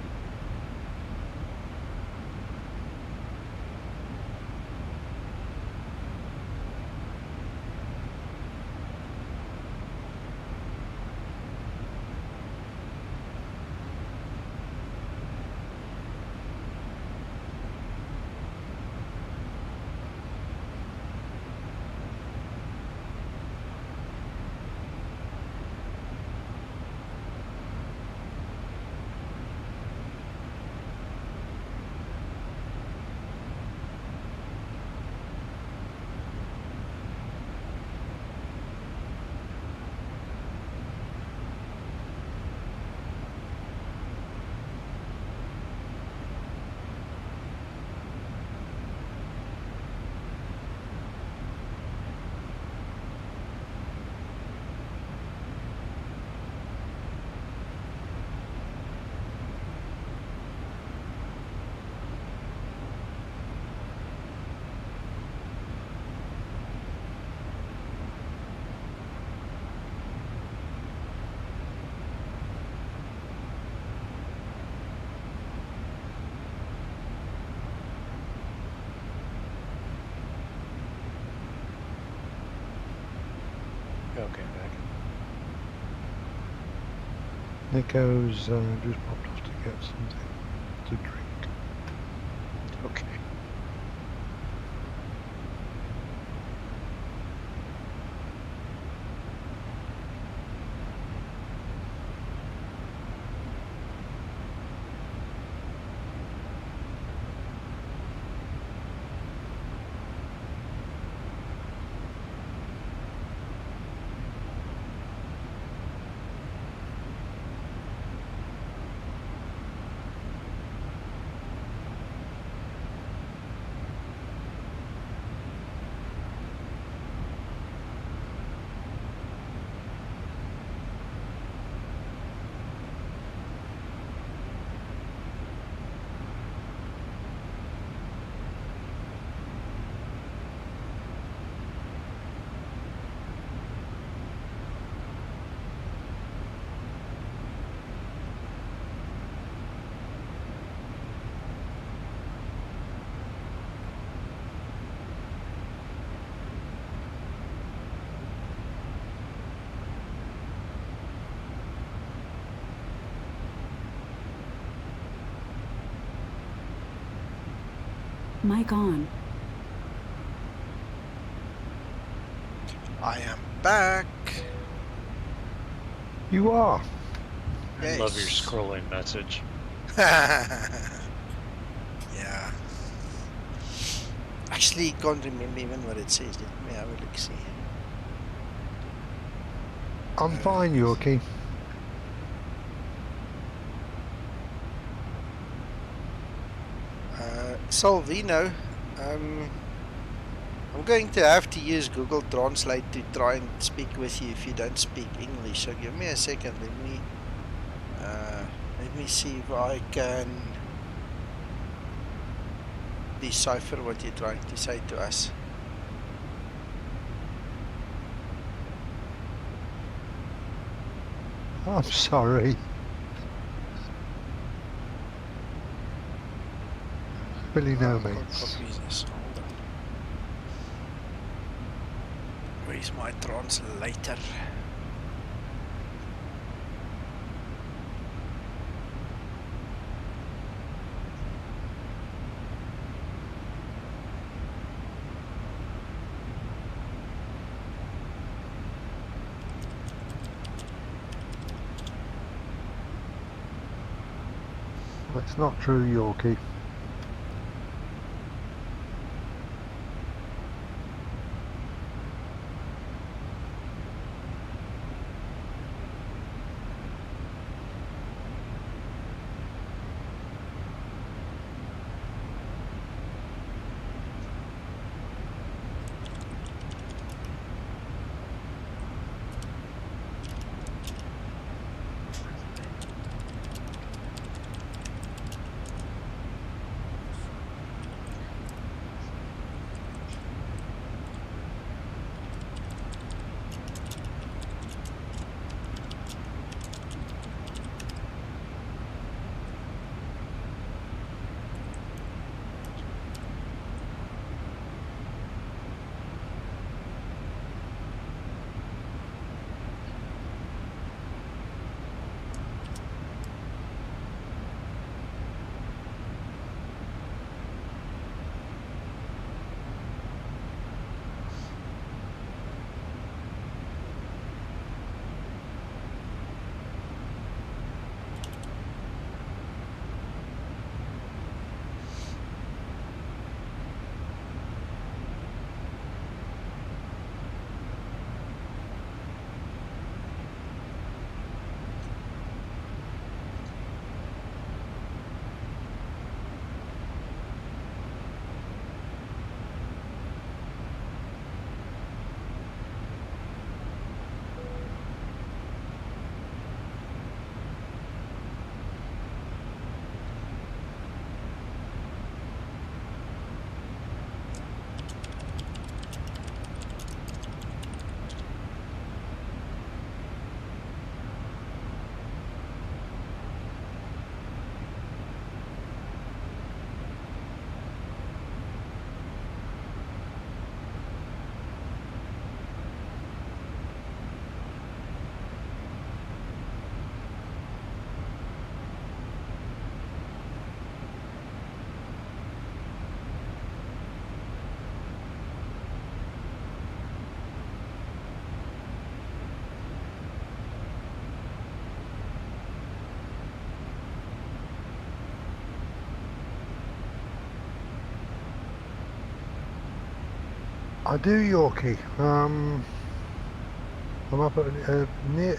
Okay, back. Nico's just popped off to get something to drink. Okay. Mic on. I am back. You are. I love your scrolling message. Yeah. Actually, can't remember even what it says. Let me have a look. See. I'm fine, Yorkie. Salvino, I'm going to have to use Google Translate to try and speak with you if you don't speak English. So give me a second. Let me see if I can decipher what you're trying to say to us. I'm sorry. Billy no mates. Copy this. Hold on. Where's my translator? That's not true, Yorkie. I do, Yorkie. I'm up at near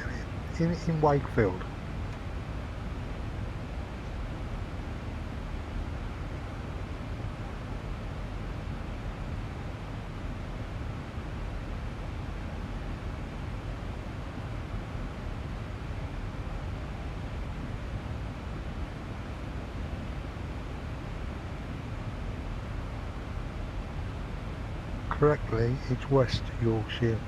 in Wakefield. Correctly, it's West Yorkshire.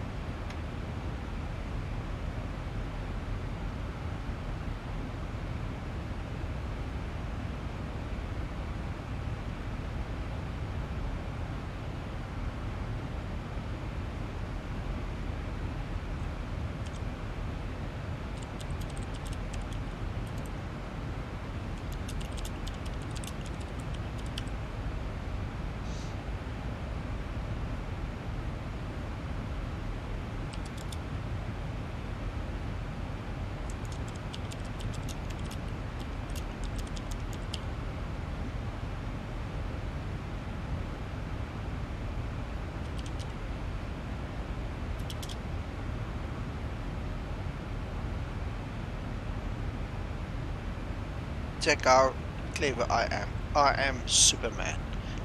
Check how clever I am. I am Superman.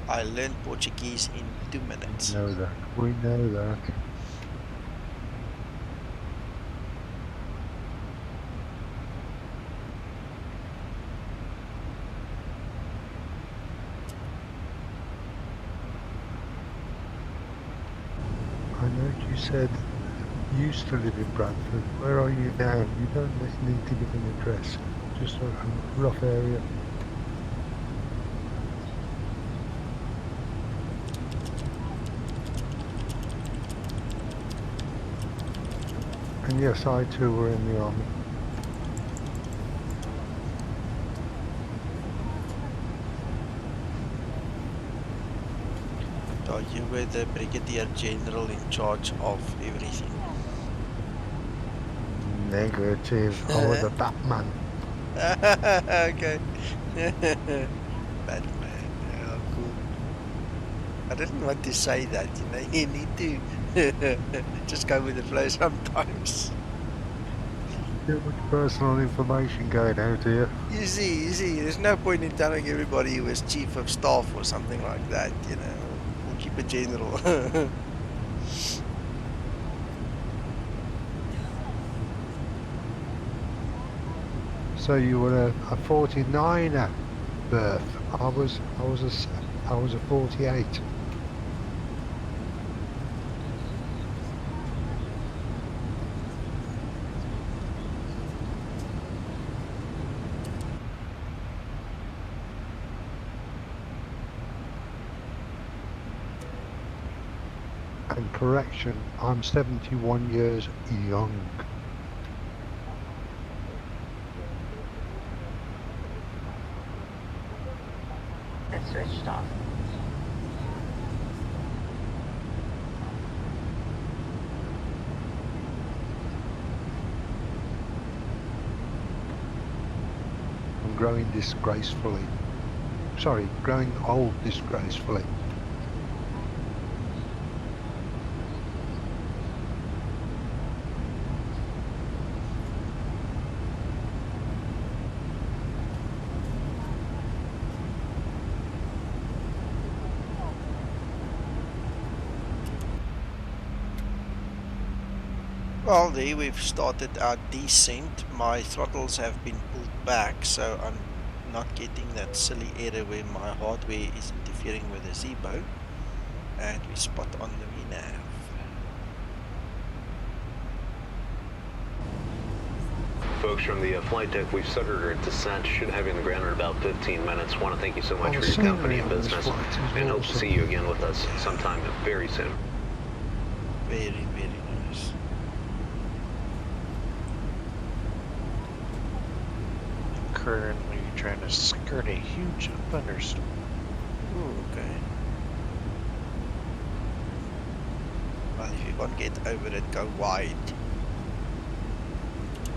I learned Portuguese in 2 minutes. We know that. We know that. I know you said you used to live in Bradford. Where are you now? You don't need to give an address. Just a rough area. And yes, I too were in the army. So you were the Brigadier General in charge of everything. Negative. I was a Batman. Okay. Batman. Oh, cool. I didn't want to say that, you know. You need to just go with the flow sometimes. Too much personal information going out here. You see, there's no point in telling everybody who was chief of staff or something like that, you know. We'll keep it general. So you were a 49er birth. I was a 48. And correction, I'm 71 years young. It's switched off. I'm growing disgracefully. Sorry, growing old disgracefully. Well, there we've started our descent. My throttles have been pulled back, so I'm not getting that silly error where my hardware is interfering with the Zibo. And we spot on the VNAV. Folks from the flight deck, we've started our descent. Should have you on the ground in about 15 minutes. Want to thank you so much for your company and business, and hope to see you again with us sometime very soon. Very, very nice. Currently trying to skirt a huge thunderstorm. Ooh, okay. Well, if you can't get over it, go wide.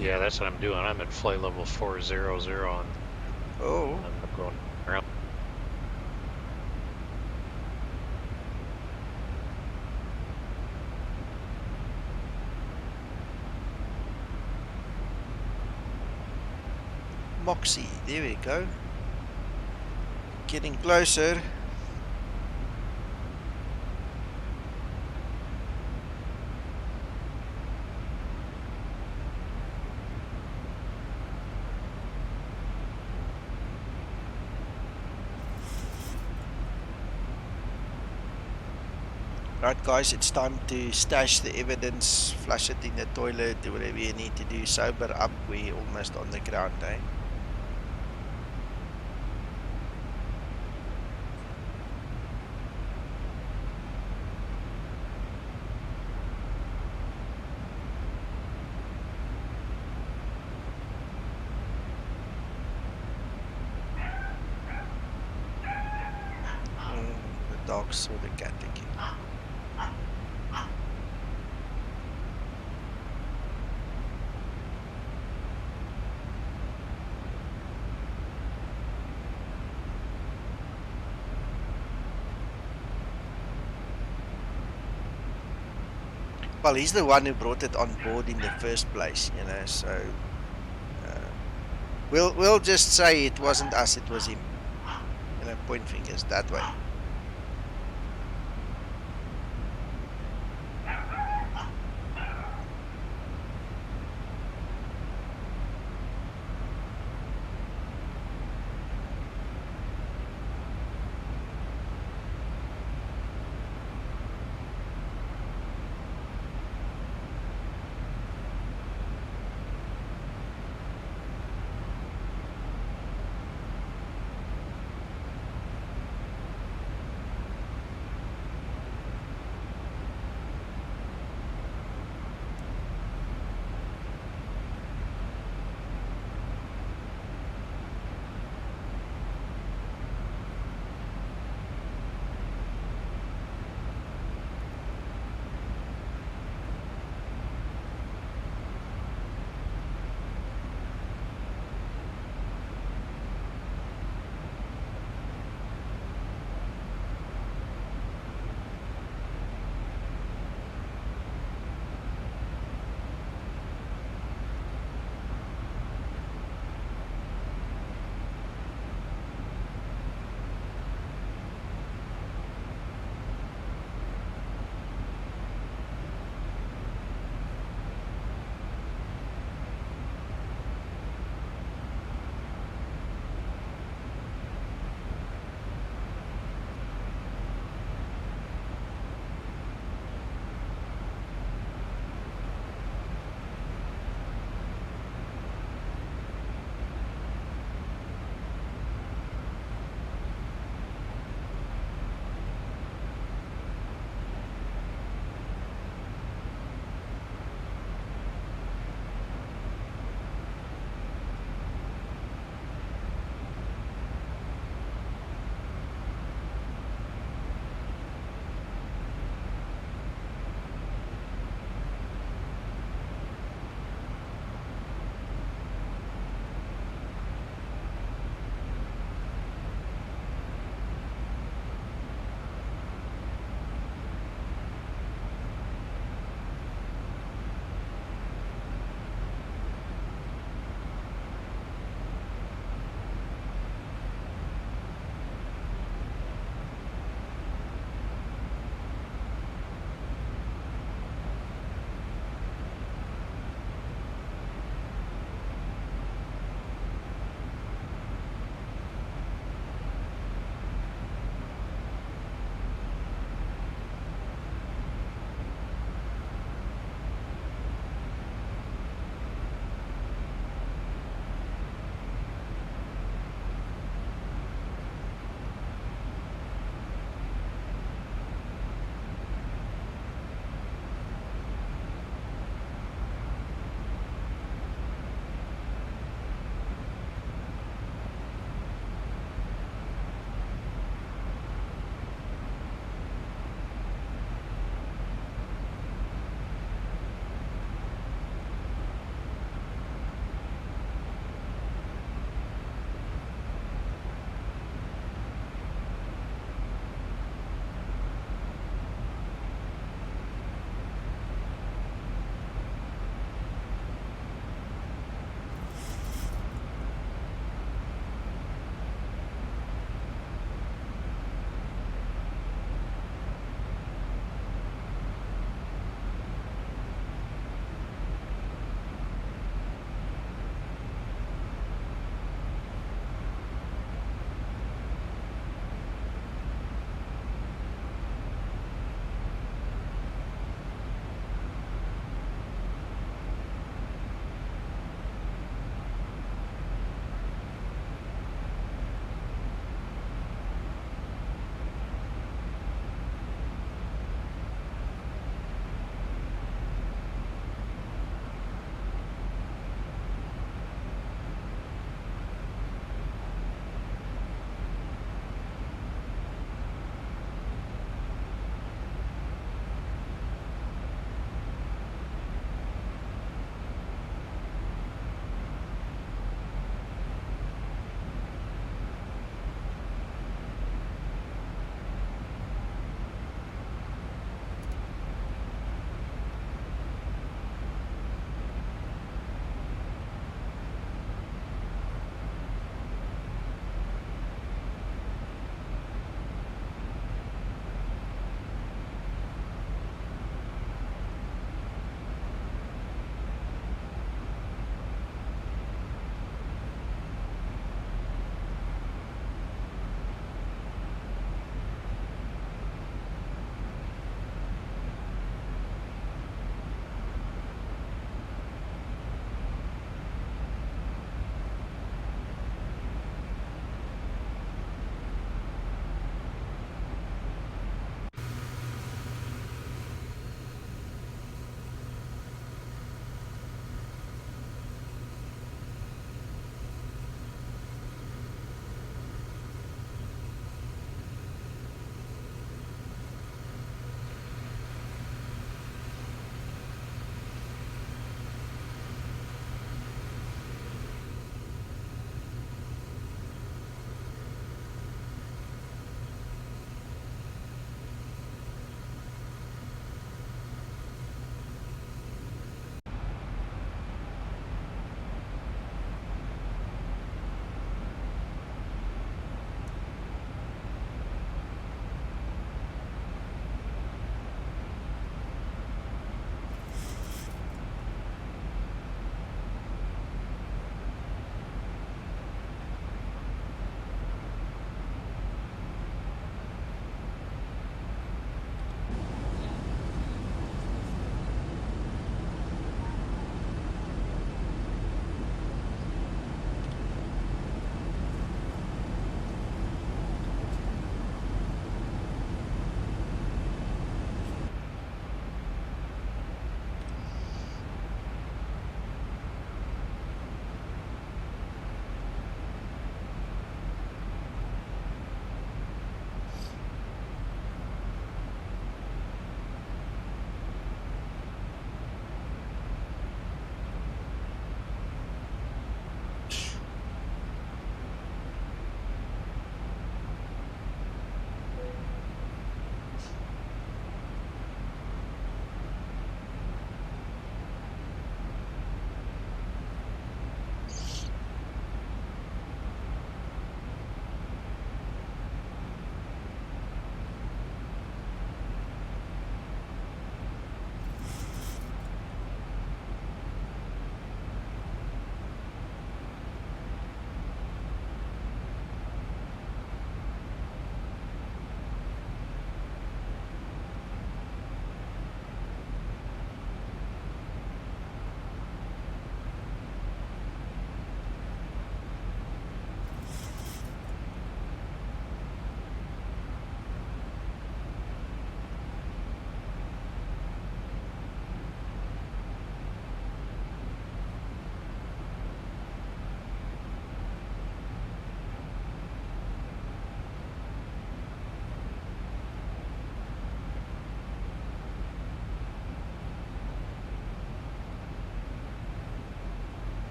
Yeah, that's what I'm doing. I'm at flight level 400 and Oh. I'm going around. MOXEE. There we go. Getting closer. Right guys, it's time to stash the evidence, flush it in the toilet, do whatever you need to do, sober up, we're almost on the ground, eh? The dogs or the cat again. Well, he's the one who brought it on board in the first place, you know, so we'll just say it wasn't us, it was him. You know, point fingers that way.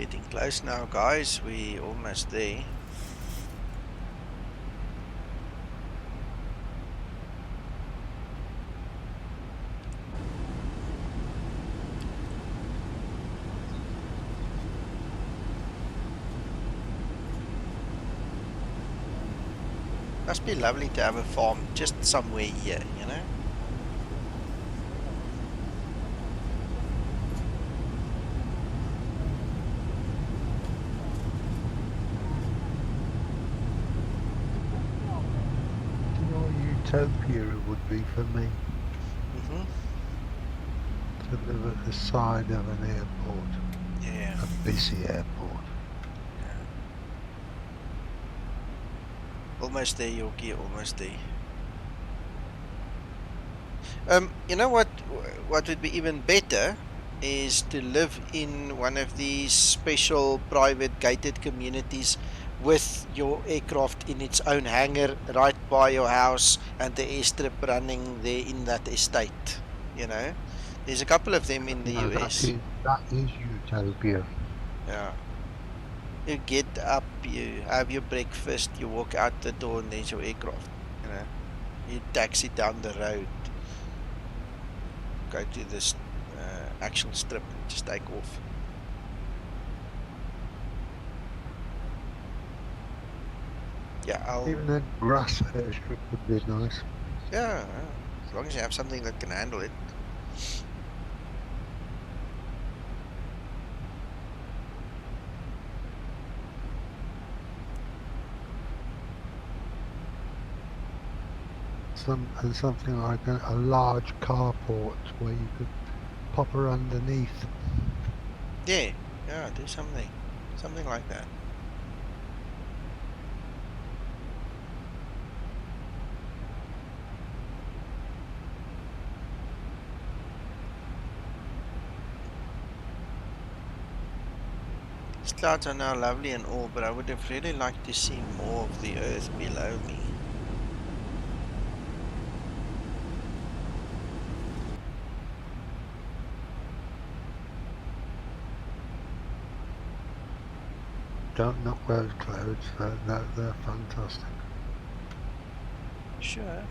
Getting close now, guys. We almost there. Must be lovely to have a farm just somewhere here, you know? Do you know what utopia it would be for me? To live at the side of an airport. Yeah. A busy airport. Almost there, Yorkie, almost there. You know what would be even better is to live in one of these special private gated communities with your aircraft in its own hangar right by your house and the airstrip running there in that estate, you know. There's a couple of them in the No, US. that is utopia. Yeah. You get up, you have your breakfast, you walk out the door and there's your aircraft, you know. You taxi down the road, go to this actual strip and just take off. Yeah, Even a grass airstrip would be nice. Yeah, as long as you have something that can handle it. Something like a large carport where you could pop her underneath. Yeah, do something like that. These clouds are now lovely and all, but I would have really liked to see more of the earth below me. Don't knock those clouds, they're fantastic. Sure.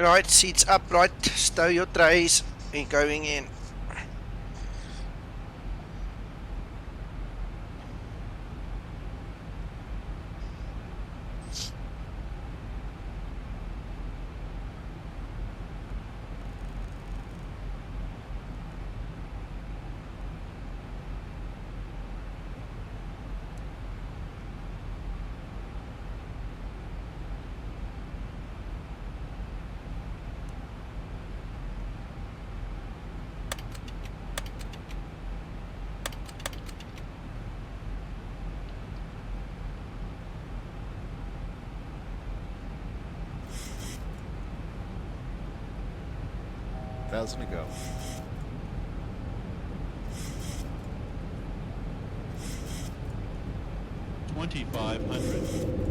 Right, seats upright, stow your trays, we're going in. Thousand to go. $2,500.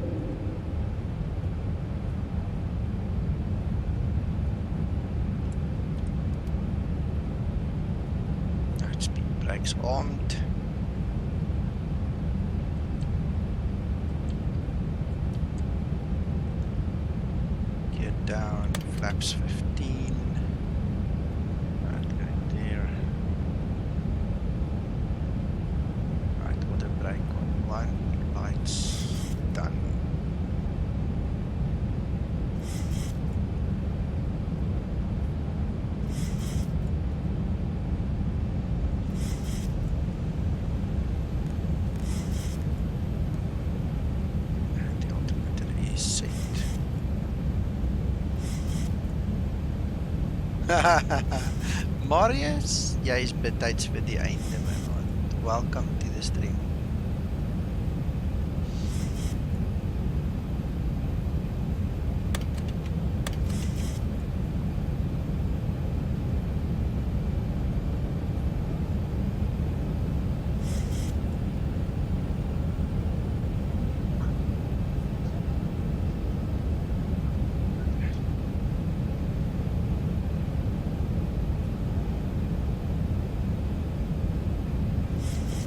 Speed brakes armed. Gear down, flaps 15. Right, going there. Right, auto brake on 1, lights done. And the altimeter is set. Marius, jy is betyds vir die einde, my man. Welcome to the stream.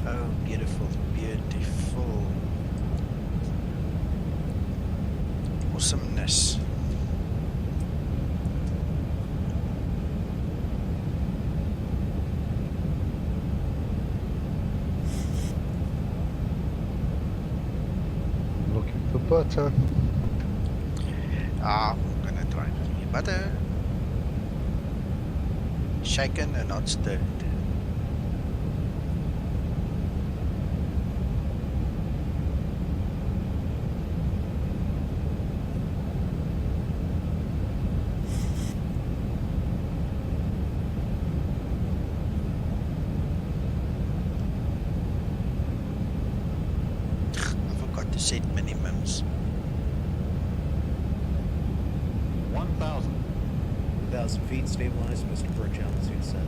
Oh, beautiful, beautiful. Awesomeness. Looking for butter. I'm gonna try to be butter. Shaken and not stirred. I forgot to set minimums. 1,000. 1,000 feet, stabilized, Mr. Birch altitude set.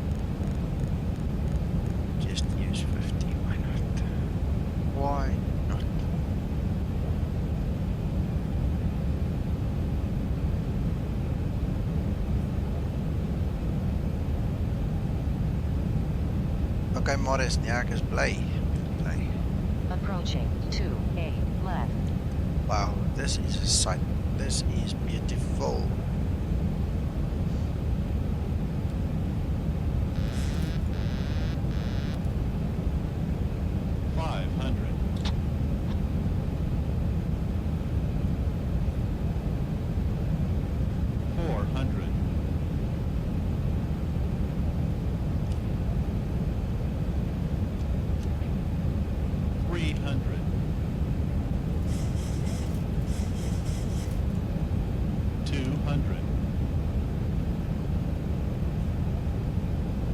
Just use 50, why not? Why not? Okay, Morris, nie, ek is bly. Bly. Approaching 2A left. Wow, this is a sight. This is beautiful.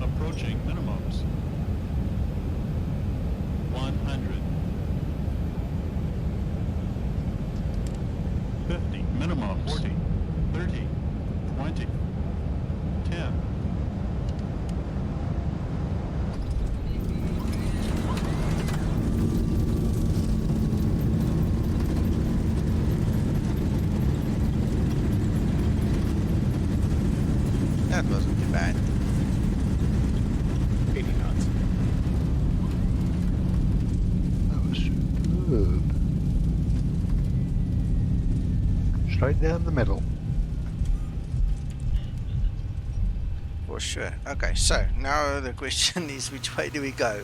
Approaching minimums. 100. 50. Minimums. 40. 30. 20. 10. That wasn't too bad. 80 knots. That was superb. Straight down the middle. sure. Okay, so now the question is, which way do we go?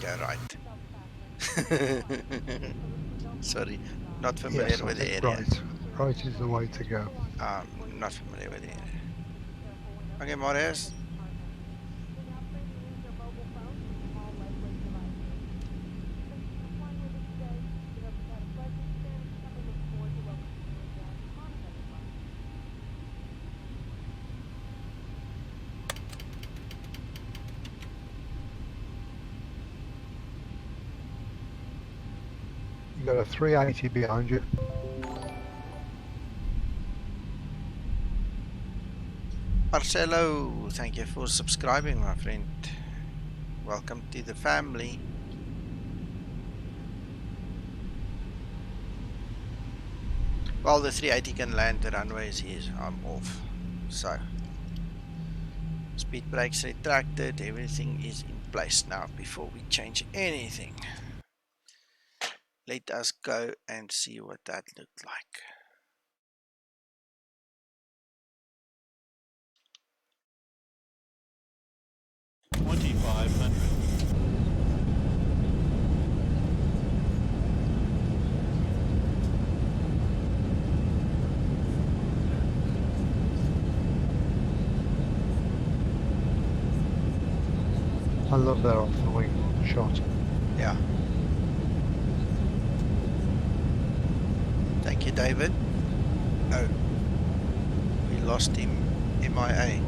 Go right. Sorry, not familiar Yes, I with the think area. right. Right is the way to go. Not familiar with the area. Okay, Marius. You got a 380 behind you. Marcelo, thank you for subscribing, my friend. Welcome to the family. Well, the 380 can land the runways here. I'm off. So, speed brakes retracted. Everything is in place now before we change anything. Let us go and see what that looked like. I love that off the wing shot. Yeah. Thank you, David. Oh, we lost him. MIA.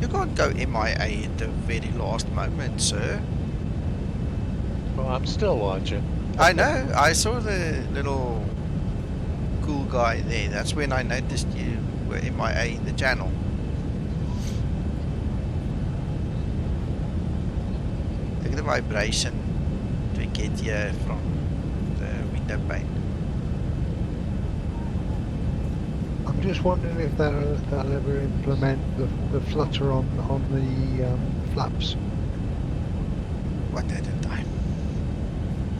You can't go MIA at the very last moment, sir. Well, I'm still watching. I know. I saw the little cool guy there. That's when I noticed you were MIA in the channel. Look at the vibration to get here from the window pane. I'm just wondering if they'll ever implement the flutter on the flaps. One at a time.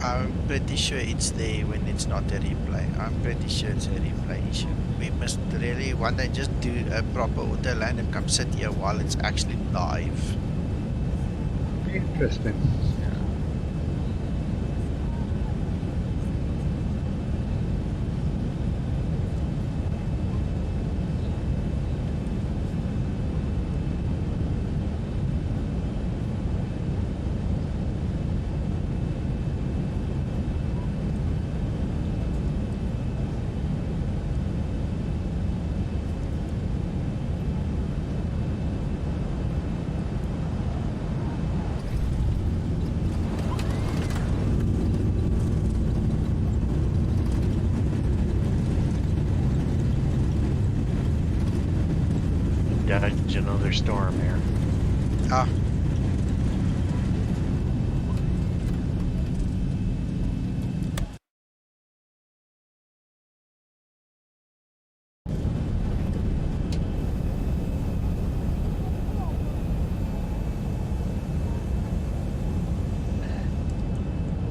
I'm pretty sure it's there when it's not a replay. I'm pretty sure it's a replay issue. We must really one day just do a proper auto land and come sit here while it's actually live. Be interesting. Dodge another storm here. Ah.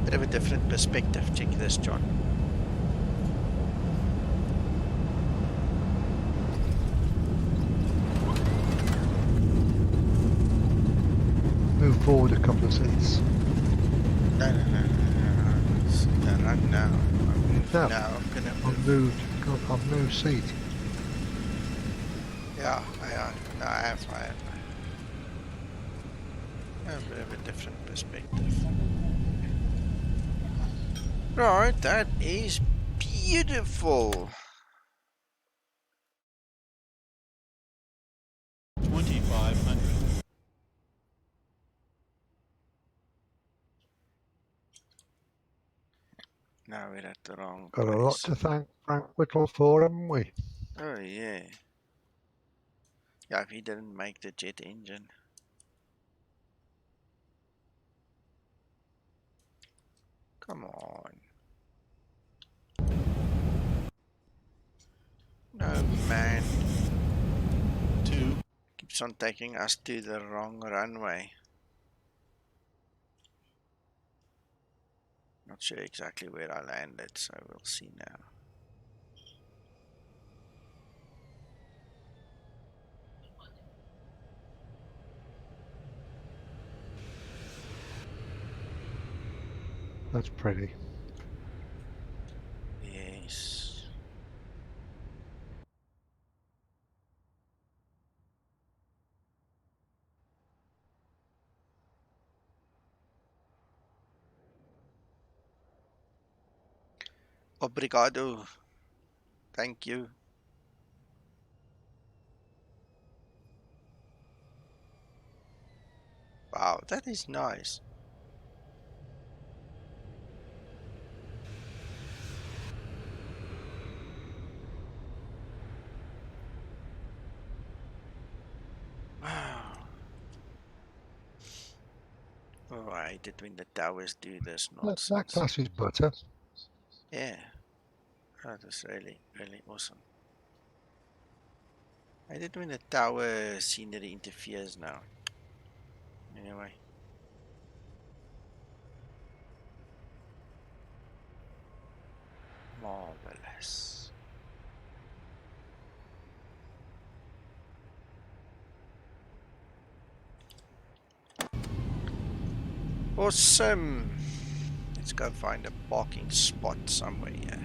Bit of a different perspective. Check this, John. Move forward a couple of seats. No. Run now. No, I'm gonna I've moved seat. Yeah, I have. A bit of a different perspective. Right, that is beautiful. 2500. Now we're at the wrong Got a lot place. to thank Frank Whittle for, haven't we? Oh yeah. Yeah, if he didn't make the jet engine. Come on. No man. Keeps on taking us to the wrong runway. Not sure exactly where I landed, so we'll see now. That's pretty. Yes. Obrigado. Thank you. Wow, that is nice. Wow. Oh, I hate it when the towers do this That nonsense. class is butter. Yeah, that is really, really awesome. I hate it when the tower scenery interferes now. Anyway. Marvelous. Awesome. Let's go find a parking spot somewhere here.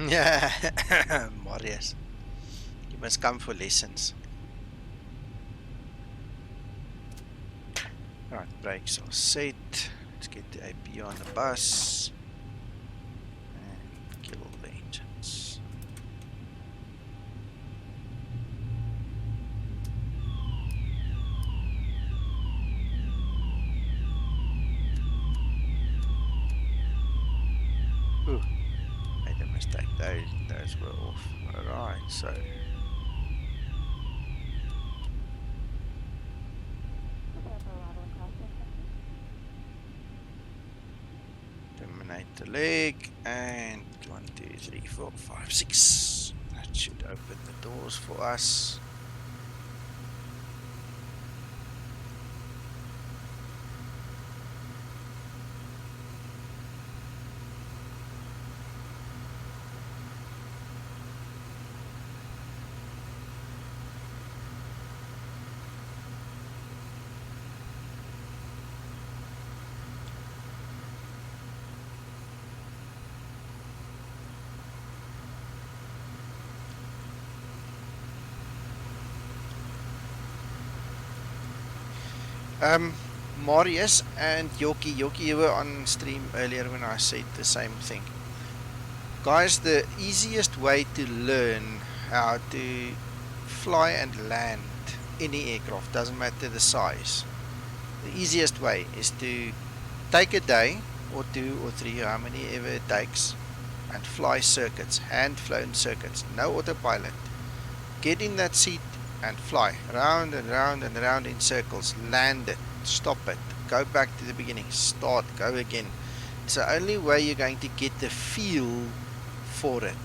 Yeah, Marius, you must come for lessons. Right, brakes are set. Let's get the AP on the bus and kill all the engines. Ooh, made a mistake. Those were off. Alright, so terminate the leg and 1, 2, 3, 4, 5, 6. That should open the doors for us. Marius and Yoki, you were on stream earlier when I said the same thing. Guys, the easiest way to learn how to fly and land any aircraft, doesn't matter the size, the easiest way is to take a day or 2 or 3, how many ever it takes, and fly circuits, hand flown circuits, no autopilot. Get in that seat and fly round and round and round in circles. Land it, stop it, go back to the beginning, start, go again. It's the only way you're going to get the feel for it.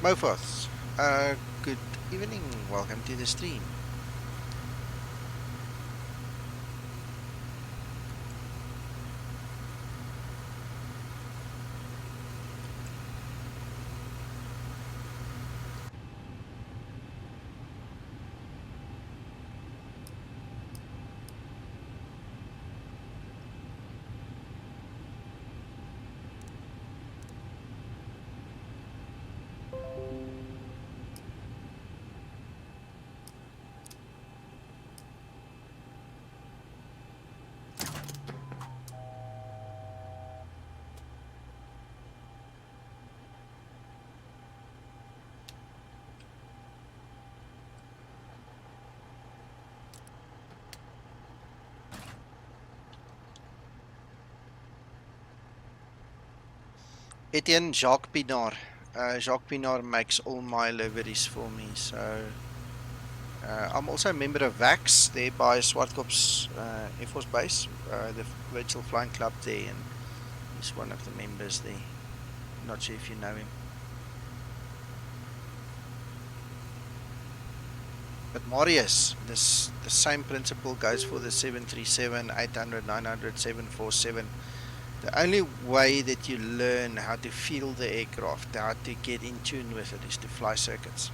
Mofoths, good evening, welcome to the stream. Etienne, Jacques Pinard. Jacques Pinard makes all my liveries for me, so I'm also a member of VAX there by Swartkops Air Force Base, the virtual flying club there, and he's one of the members there. Not sure if you know him. But Marius, the same principle goes for the 737, 800, 900, 747. The only way that you learn how to feel the aircraft, how to get in tune with it, is to fly circuits.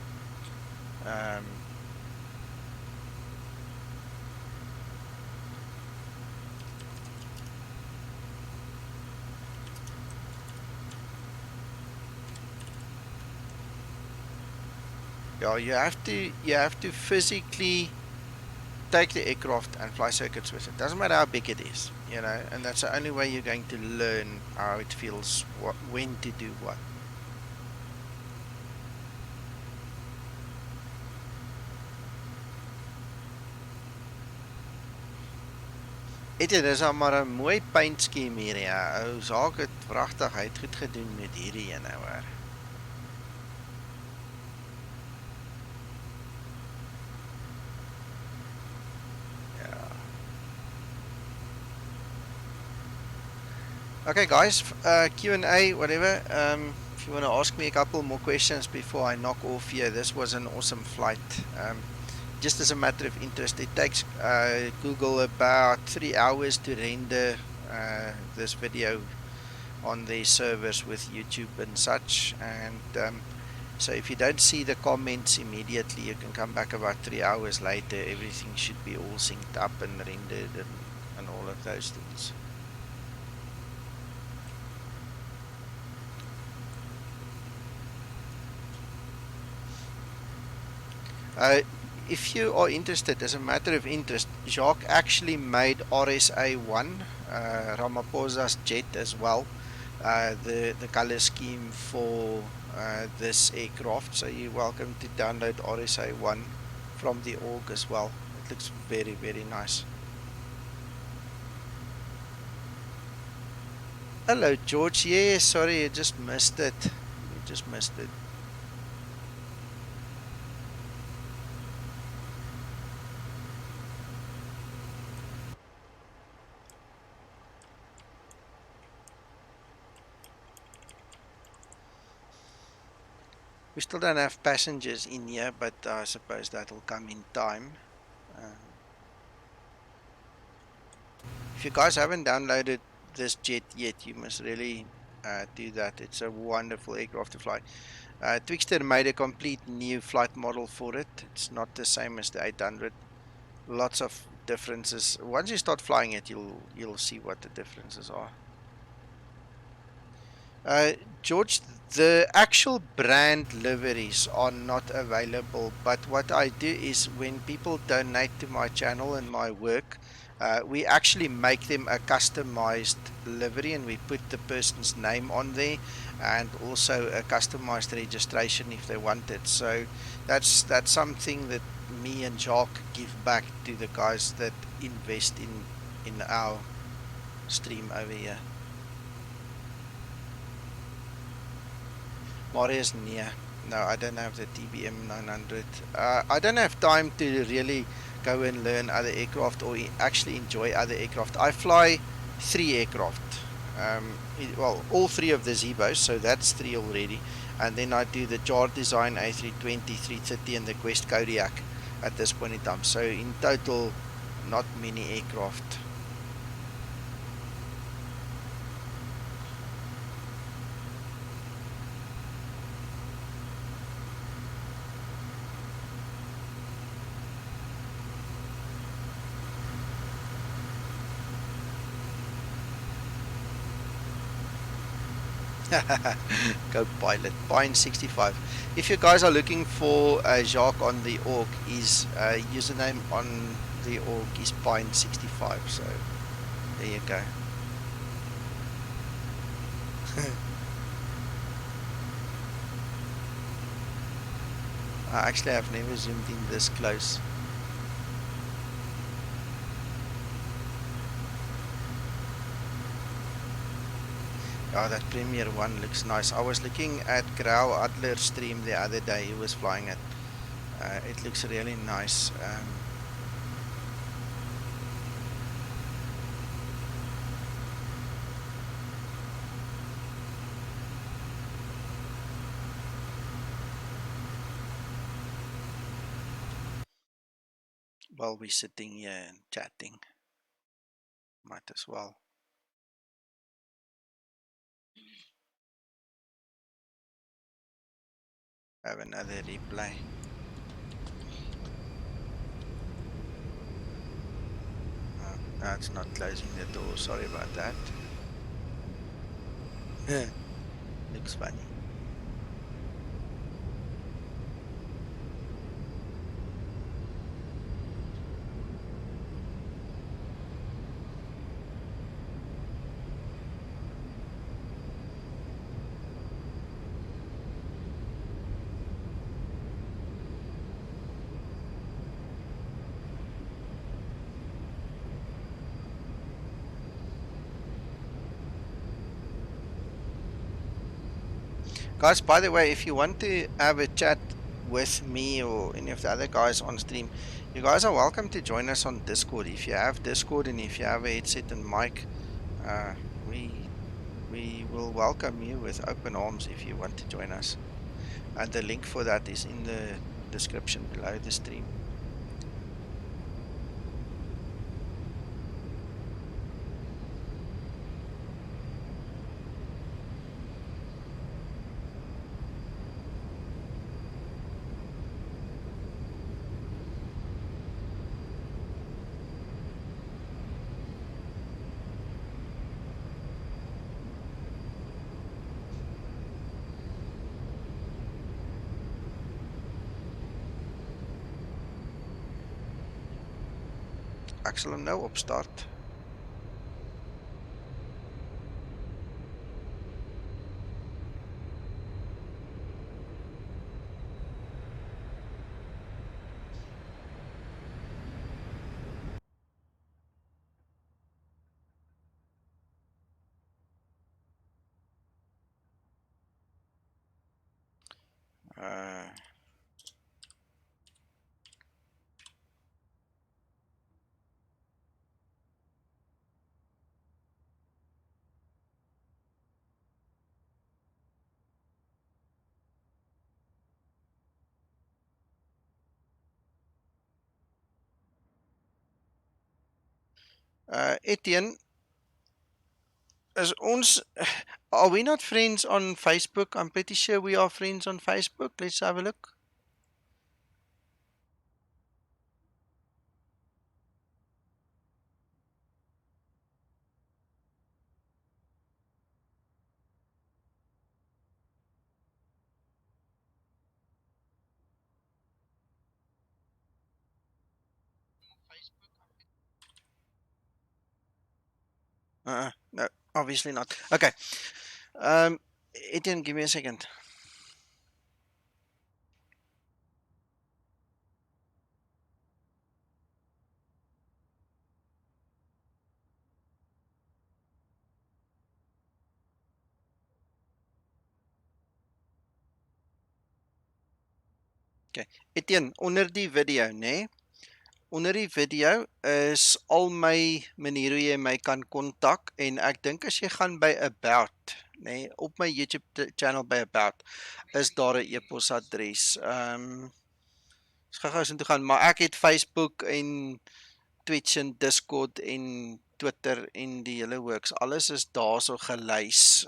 Yeah, you have to physically take the aircraft and fly circuits with it. Doesn't matter how big it is, you know, and that's the only way you're going to learn how it feels, when to do what. Dit is al maar 'n mooi paint scheme hier, ja. Ou Saak het pragtig, hy het goed gedoen met hierdie een nou hoor. Okay guys, Q&A, whatever. If you want to ask me a couple more questions before I knock off here, this was an awesome flight. Just as a matter of interest, it takes Google about 3 hours to render this video on their servers with YouTube and such. And so if you don't see the comments immediately, you can come back about 3 hours later. Everything should be all synced up and rendered and all of those things. If you are interested, as a matter of interest, Jacques actually made RSA-1, Ramaphosa's jet as well, the color scheme for this aircraft, so you're welcome to download RSA-1 from the org as well. It looks very, very nice. Hello George, yeah, sorry, you just missed it. You just missed it. We still don't have passengers in here, but I suppose that will come in time. If you guys haven't downloaded this jet yet, you must really do that. It's a wonderful aircraft to fly. Twixter made a complete new flight model for it. It's not the same as the 800. Lots of differences. Once you start flying it, you'll see what the differences are. George, the actual brand liveries are not available, but what I do is when people donate to my channel and my work, we actually make them a customized livery and we put the person's name on there and also a customized registration if they want it. So that's something that me and Jacques give back to the guys that invest in our stream over here. Marius, no, I don't have the TBM 900. I don't have time to really go and learn other aircraft or actually enjoy other aircraft. I fly 3 aircraft. Well, all 3 of the Zibos, so that's 3 already. And then I do the Jar Design A320, 330 and the Quest Kodiak at this point in time. So in total, not many aircraft. Go pilot, Pine65. If you guys are looking for Jacques on the org, his username on the org is Pine65, so there you go. Actually, I've never zoomed in this close. Oh, that Premier one looks nice. I was looking at Grau Adler's stream the other day. He was flying it. It looks really nice. While we're sitting here and chatting, might as well. Have another replay. That's not closing the door. Sorry about that. Looks funny. Guys, by the way, if you want to have a chat with me or any of the other guys on stream, you guys are welcome to join us on Discord. If you have Discord and if you have a headset and mic, we will welcome you with open arms if you want to join us. And the link for that is in the description below the stream. Ek sal hom nou opstart. Etienne, are we not friends on Facebook? I'm pretty sure we are friends on Facebook. Let's have a look. No, obviously not. Okay. Etienne, give me a second. Okay. Etienne, onder die video, nee? Onder die video is al my maniere hoe jy my kan kontak en ek dink as jy gaan by About, nee, op my YouTube channel by About, is daar 'n e-posadres. Gou-gou so toe gaan, maar ek het Facebook en Twitch en Discord en Twitter en die hele works. Alles is daarso gelys.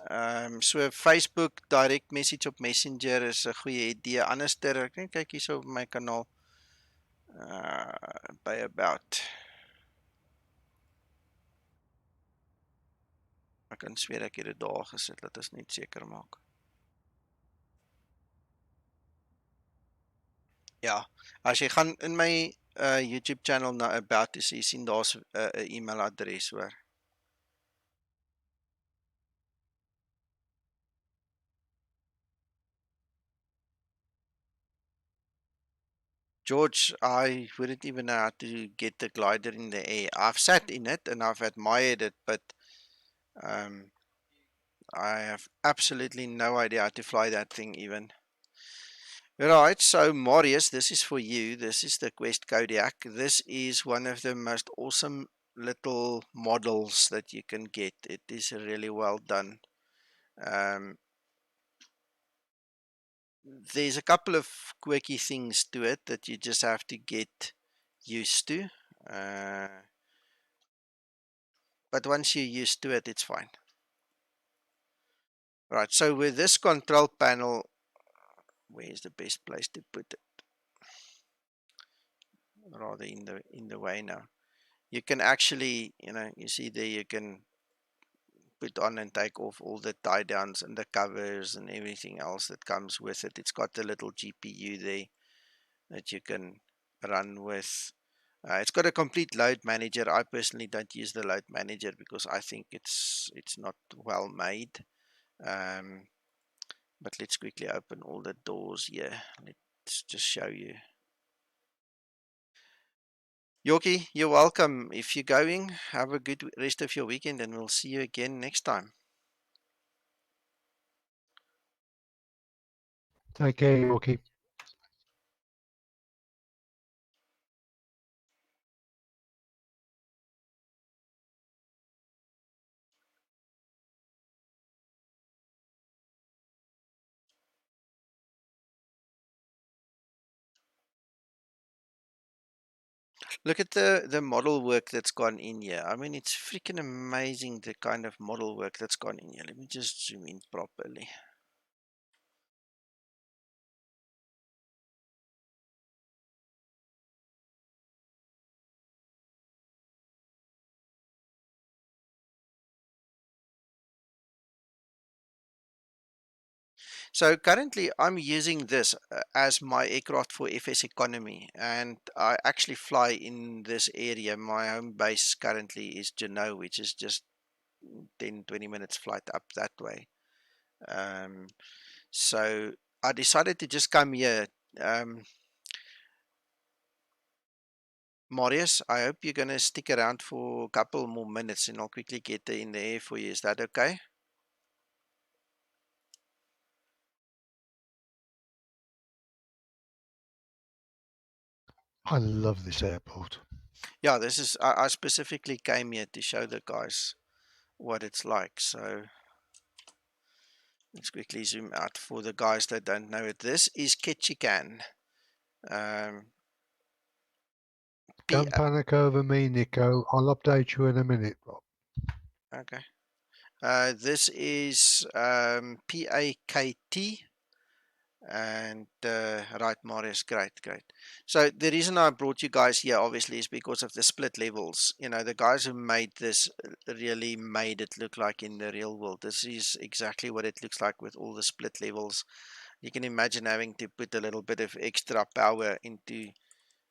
So Facebook direct message op Messenger is 'n goeie idee. Anderster, ek net kyk hierso op my kanaal. By About. Ek kan sweer ek het dit daar gesit, laat ons net seker maak. Ja, as jy gaan in my YouTube channel na About, jy sien daar's 'n e-mailadres hoor. George, I wouldn't even know how to get the glider in the air. I've sat in it and I've admired it, but I have absolutely no idea how to fly that thing even. Right, so Marius, this is for you. This is the Quest Kodiak. This is one of the most awesome little models that you can get. It is really well done. There's a couple of quirky things to it that you just have to get used to. But once you're used to it, it's fine. Right, so with this control panel, where's the best place to put it? Rather in the way now. You can actually, you see there, you can put on and take off all the tie downs and the covers and everything else that comes with it. It's got a little GPU there that you can run with. It's got a complete load manager. I personally don't use the load manager because I think it's not well made. But let's quickly open all the doors here. Let's just show you. Yorkie, you're welcome. If you're going, have a good rest of your weekend and we'll see you again next time. Take care, Yorkie. Look at the model work that's gone in here. I mean, it's freaking amazing, the kind of model work that's gone in here. Let me just zoom in properly. So currently I'm using this as my aircraft for FS economy, and I actually fly in this area. My home base currently is Juneau, which is just 10-20 minutes flight up that way. So I decided to just come here. Marius, I hope you're going to stick around for a couple more minutes and I'll quickly get in the air for you. Is that okay? I love this airport. Yeah, this is, I specifically came here to show the guys what it's like. So let's quickly zoom out for the guys that don't know it. This is Ketchikan. Don't panic over me, Nico. I'll update you in a minute, Rob. Okay. This is PAKT. And right, Marius, great. So the reason I brought you guys here obviously is because of the split levels. The guys who made this really made it look like in the real world. This is exactly what it looks like with all the split levels. You can imagine having to put a little bit of extra power into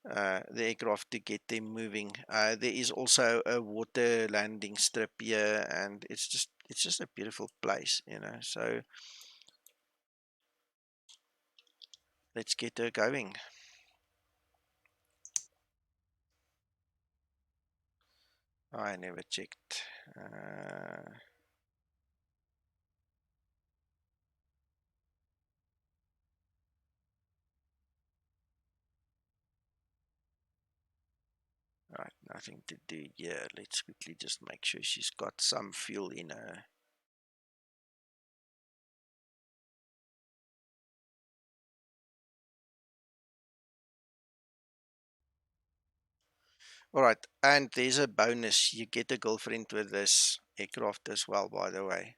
the aircraft to get them moving. There is also a water landing strip here, and it's just a beautiful place, so let's get her going. I never checked. Right, nothing to do here. Let's quickly just make sure she's got some fuel in her. Alright, and there's a bonus. You get a girlfriend with this aircraft as well, by the way.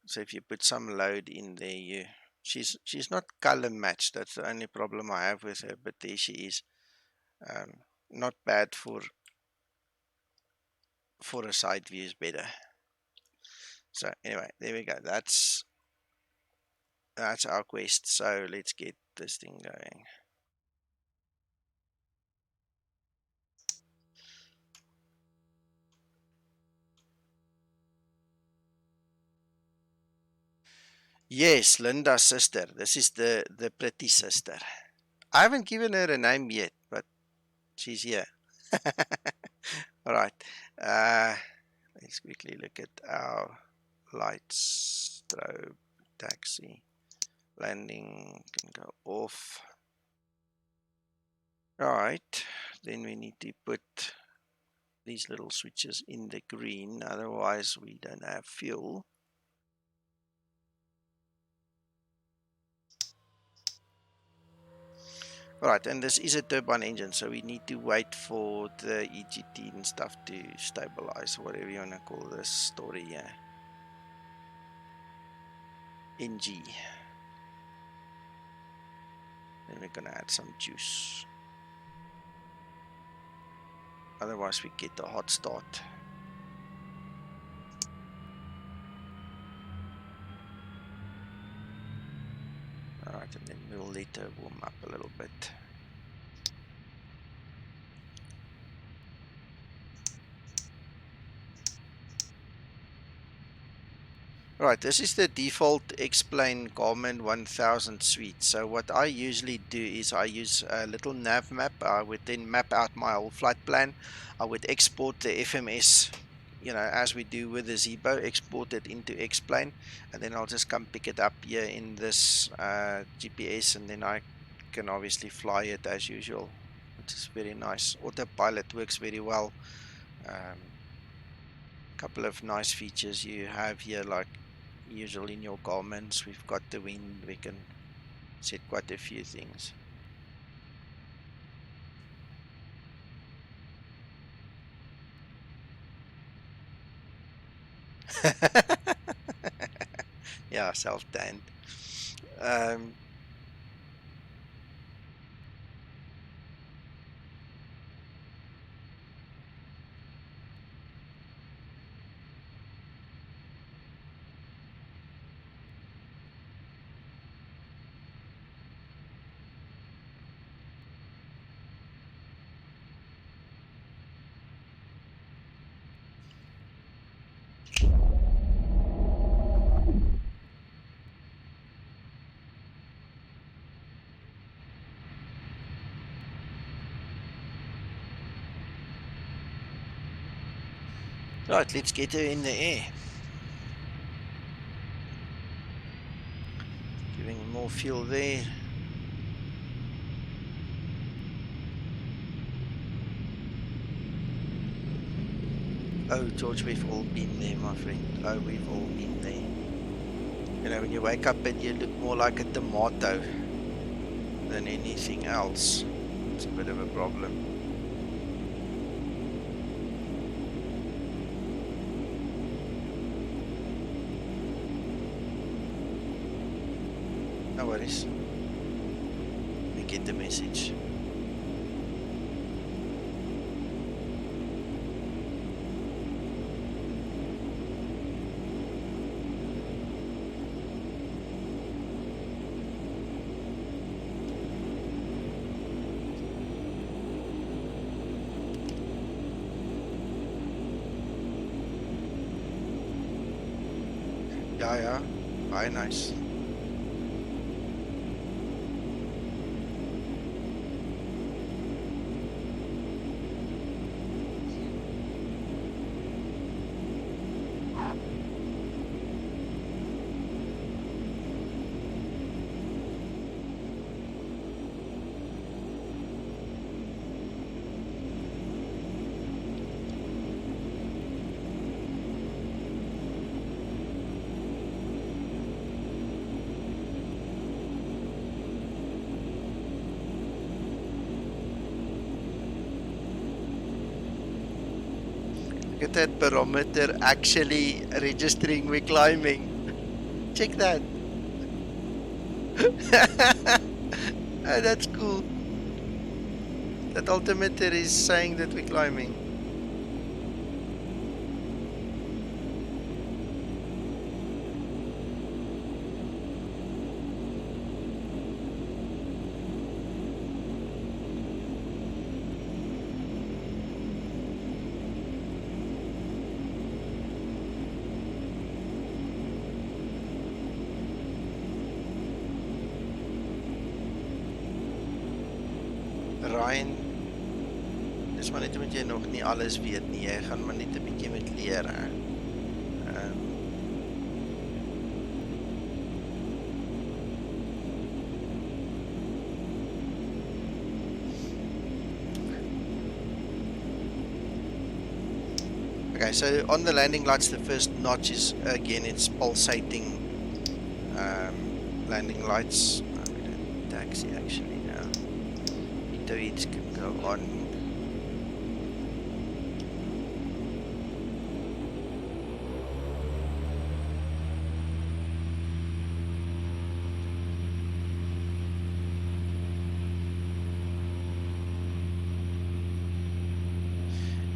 So if you put some load in there, she's not color matched. That's the only problem I have with her, but there she is. Not bad for a side view is better. So anyway, there we go. That's our quest. So let's get this thing going. Yes, Linda's sister. This is the pretty sister. I haven't given her a name yet, but she's here. All right. Let's quickly look at our lights, strobe, taxi, landing can go off. Alright, then we need to put these little switches in the green, otherwise we don't have fuel. Alright, and this is a turbine engine, so we need to wait for the EGT and stuff to stabilize, whatever you want to call this story, yeah. NG. Then we're gonna add some juice. Otherwise we get a hot start. Alright, and then we'll let her warm up a little bit. Right, this is the default X-Plane Garmin 1000 suite. So what I usually do is I use a little nav map. I would then map out my whole flight plan. I would export the FMS, you know, as we do with the Zibo, export it into X-Plane, and then I'll just come pick it up here in this GPS, and then I can obviously fly it as usual, which is very nice. Autopilot works very well. Couple of nice features you have here, like usual in your Garmin's. We've got the wind, we can set quite a few things. Yeah, self-tanned. Right, let's get her in the air. Giving more fuel there. Oh, George, we've all been there, my friend. Oh, we've all been there. You know, when you wake up and you look more like a tomato than anything else, it's a bit of a problem. No worries. We get the message. Yeah, very nice. Look at that barometer actually registering we're climbing. Check that. Oh, that's cool. That altimeter is saying that we're climbing. Ryan, dis maar net omdat jy nog nie alles weet nie, jy gaan maar net 'n bietjie met leer, hè. Okay, so on the landing lights, the first notch is, again, it's pulsating landing lights. I'm going to taxi actually now. Interweeds can go on.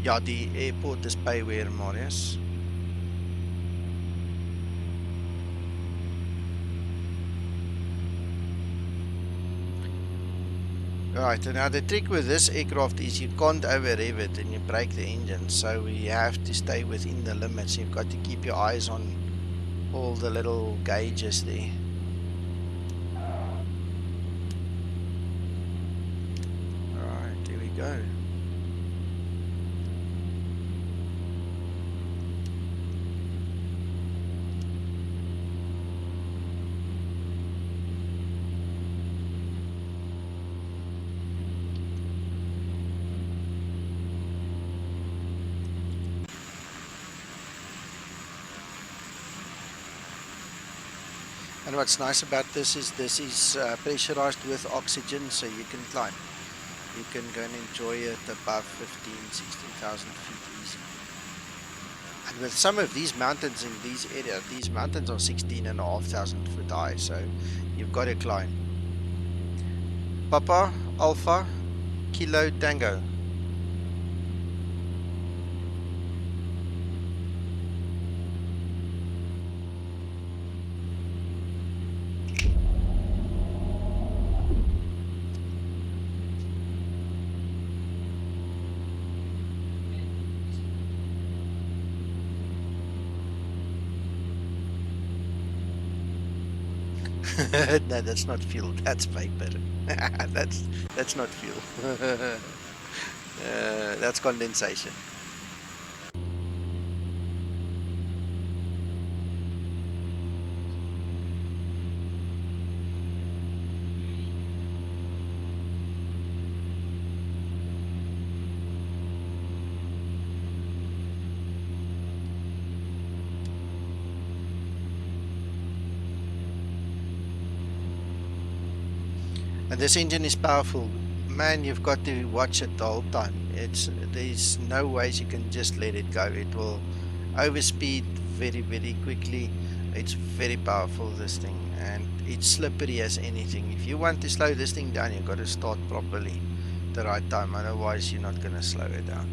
Ja, die airport is by where, Marius? Right, and now the trick with this aircraft is you can't over-rev it and you break the engine, so you have to stay within the limits. You've got to keep your eyes on all the little gauges there. Alright, here we go. And what's nice about this is pressurized with oxygen, so you can climb. You can go and enjoy it above 16,000 feet easy. And with some of these mountains in these areas, these mountains are 16,500 foot high, so you've got to climb. Papa, Alpha, Kilo, Tango. No, that's not fuel. That's vapor. that's not fuel. That's condensation. And this engine is powerful. Man, you've got to watch it the whole time. There's no ways you can just let it go. It will overspeed very, very quickly. It's very powerful, this thing, and it's slippery as anything. If you want to slow this thing down, you've got to start properly at the right time. Otherwise, you're not going to slow it down.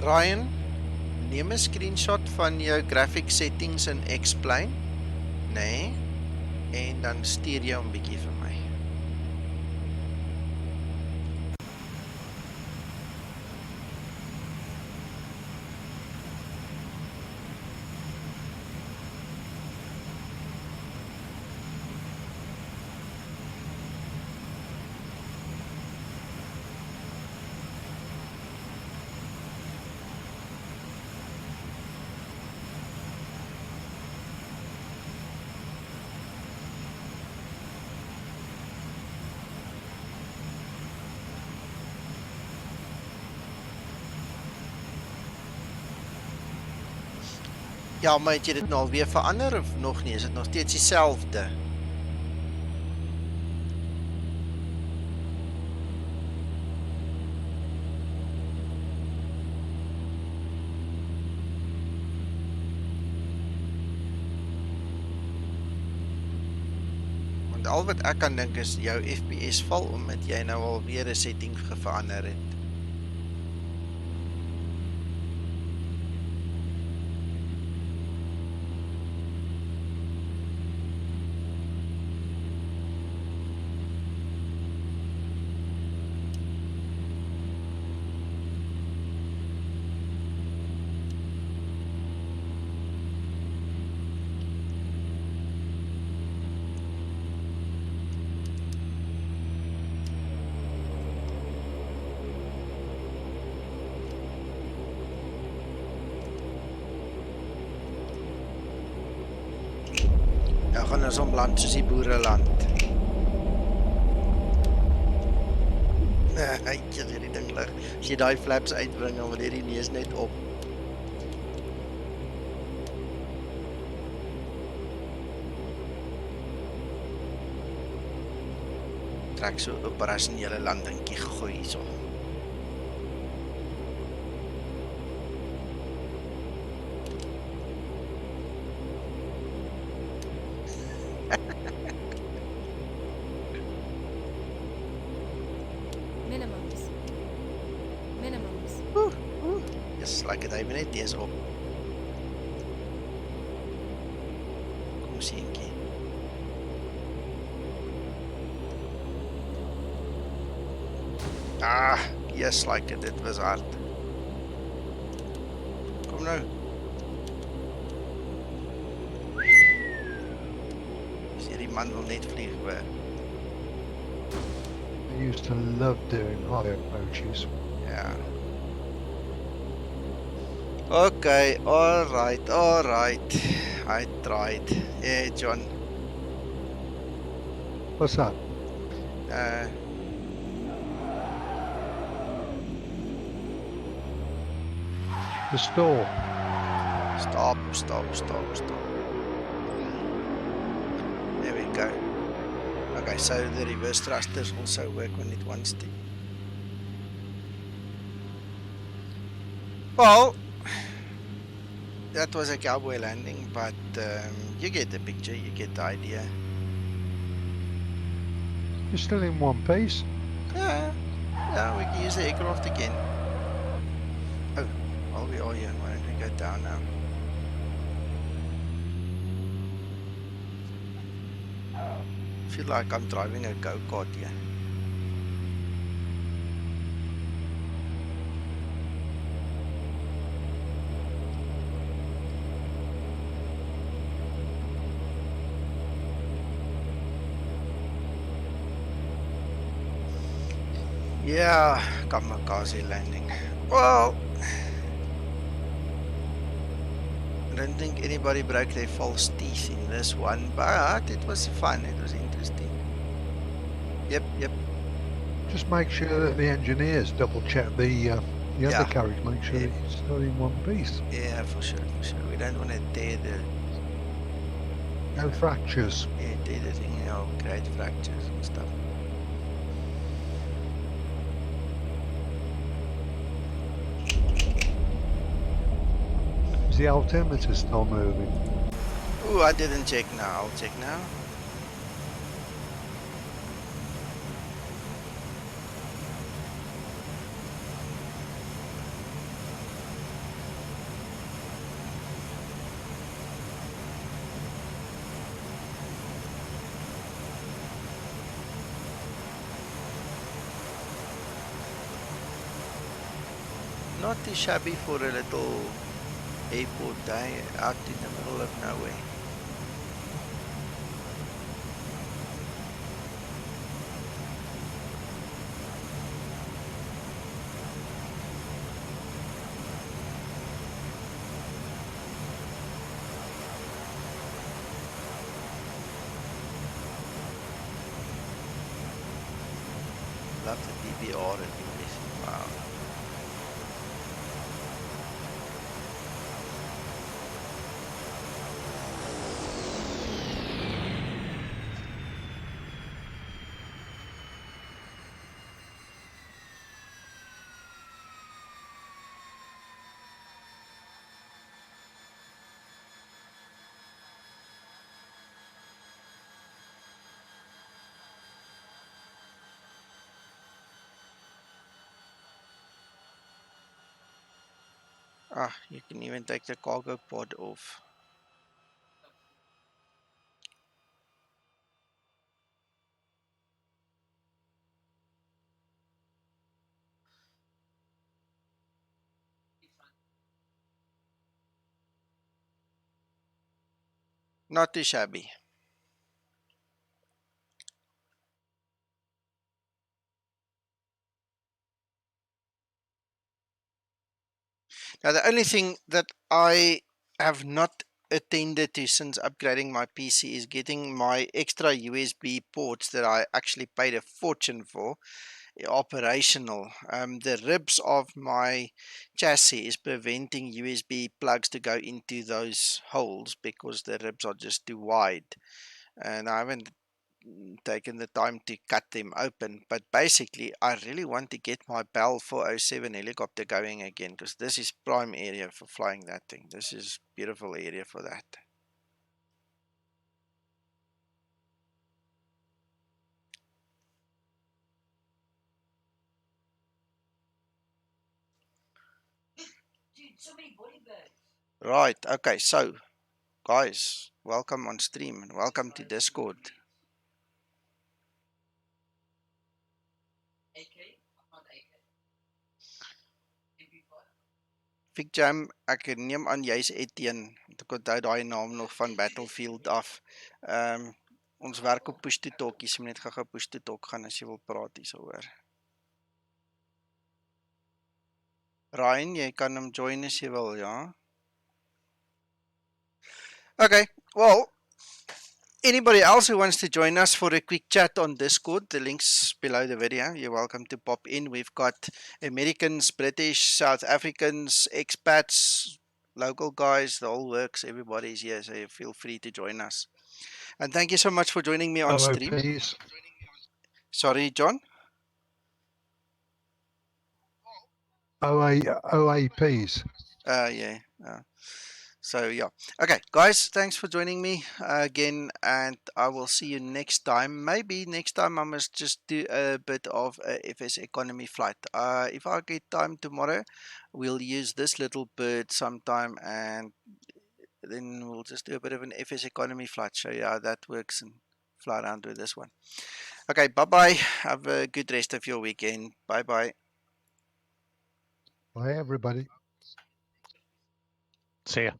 Ryan, neem 'n screenshot van jou graphic settings in X-Plane, nee, en dan stuur jou 'n bietjie vir my. Ja, maar het jy dit nou alweer verander of nog nie? Is dit nog steeds dieselfde? Want al wat ek kan dink is jou FPS val omdat jy nou alweer 'n setting verander het. en ons land soos die boereland. Uitjie, hierdie ding lig. As jy daai flaps uitbring, dan wil jy die neus net op. Trek so 'n operasionele landingkie gegooi hierso. Minimums. Minimums. Yes, like dit, hy moet net deze op. Kom seentjie. Ah, yes, like it, dit was hard. Kom nou. Sê die man wil net vlieg hoor. I used to love doing high approaches. Yeah. Okay, alright. I tried. Yeah, John. What's that? The store. Stop. There we go. Okay, so the reverse thrusters also work when it wants to. Well, that was a cowboy landing, but you get the picture, you get the idea. You're still in one piece. Yeah, we can use the aircraft again. Oh, well, we are here. Why don't we go down now? I feel like I'm driving a go-kart here. Yeah, kamikaze landing. Well, I don't think anybody broke their false teeth in this one, but it was fun, it was interesting. Yep. Just make sure that the engineers double check the Yeah. undercarriage, make sure it's still in one piece. Yeah, for sure. We don't want to tear the... No fractures. Yeah, tear the thing, create fractures and stuff. Is the altimeter still moving? Ooh, I didn't check now. I'll check now. Not too shabby for a little airport day out in the middle of nowhere. Love the DVR and everything. Wow. Ah, you can even take the cargo pod off. Not too shabby. Now, the only thing that I have not attended to since upgrading my PC is getting my extra USB ports that I actually paid a fortune for operational. The ribs of my chassis is preventing USB plugs to go into those holes because the ribs are just too wide, and I haven't taken the time to cut them open. But basically I really want to get my Bell 407 helicopter going again, because this is prime area for flying that thing. This is beautiful area for that. Right, okay, so guys, welcome on stream and welcome to Discord. Vic Jam, ek neem aan jy's Etienne. Ek onthou daai naam nog van Battlefield af. Ons werk op push to talk. Jy moet net gou push to talk gaan as jy wil praat hierso hoor. Ryan, jy kan hom join as jy wil, ja. Okay, well, anybody else who wants to join us for a quick chat on Discord, the link's below the video. You're welcome to pop in. We've got Americans, British, South Africans, expats, local guys, the whole works. Everybody's here, so feel free to join us. And thank you so much for joining me on stream. OAPs. Sorry, John? OAPs. Yeah. So yeah, okay guys, thanks for joining me again, and I will see you next time. Maybe next time I must just do a bit of a FS economy flight. If I get time tomorrow, we'll use this little bird sometime, and then we'll just do a bit of an FS economy flight, show you how that works, and fly around with this one. Okay, bye bye, have a good rest of your weekend. Bye bye. Bye everybody. See ya.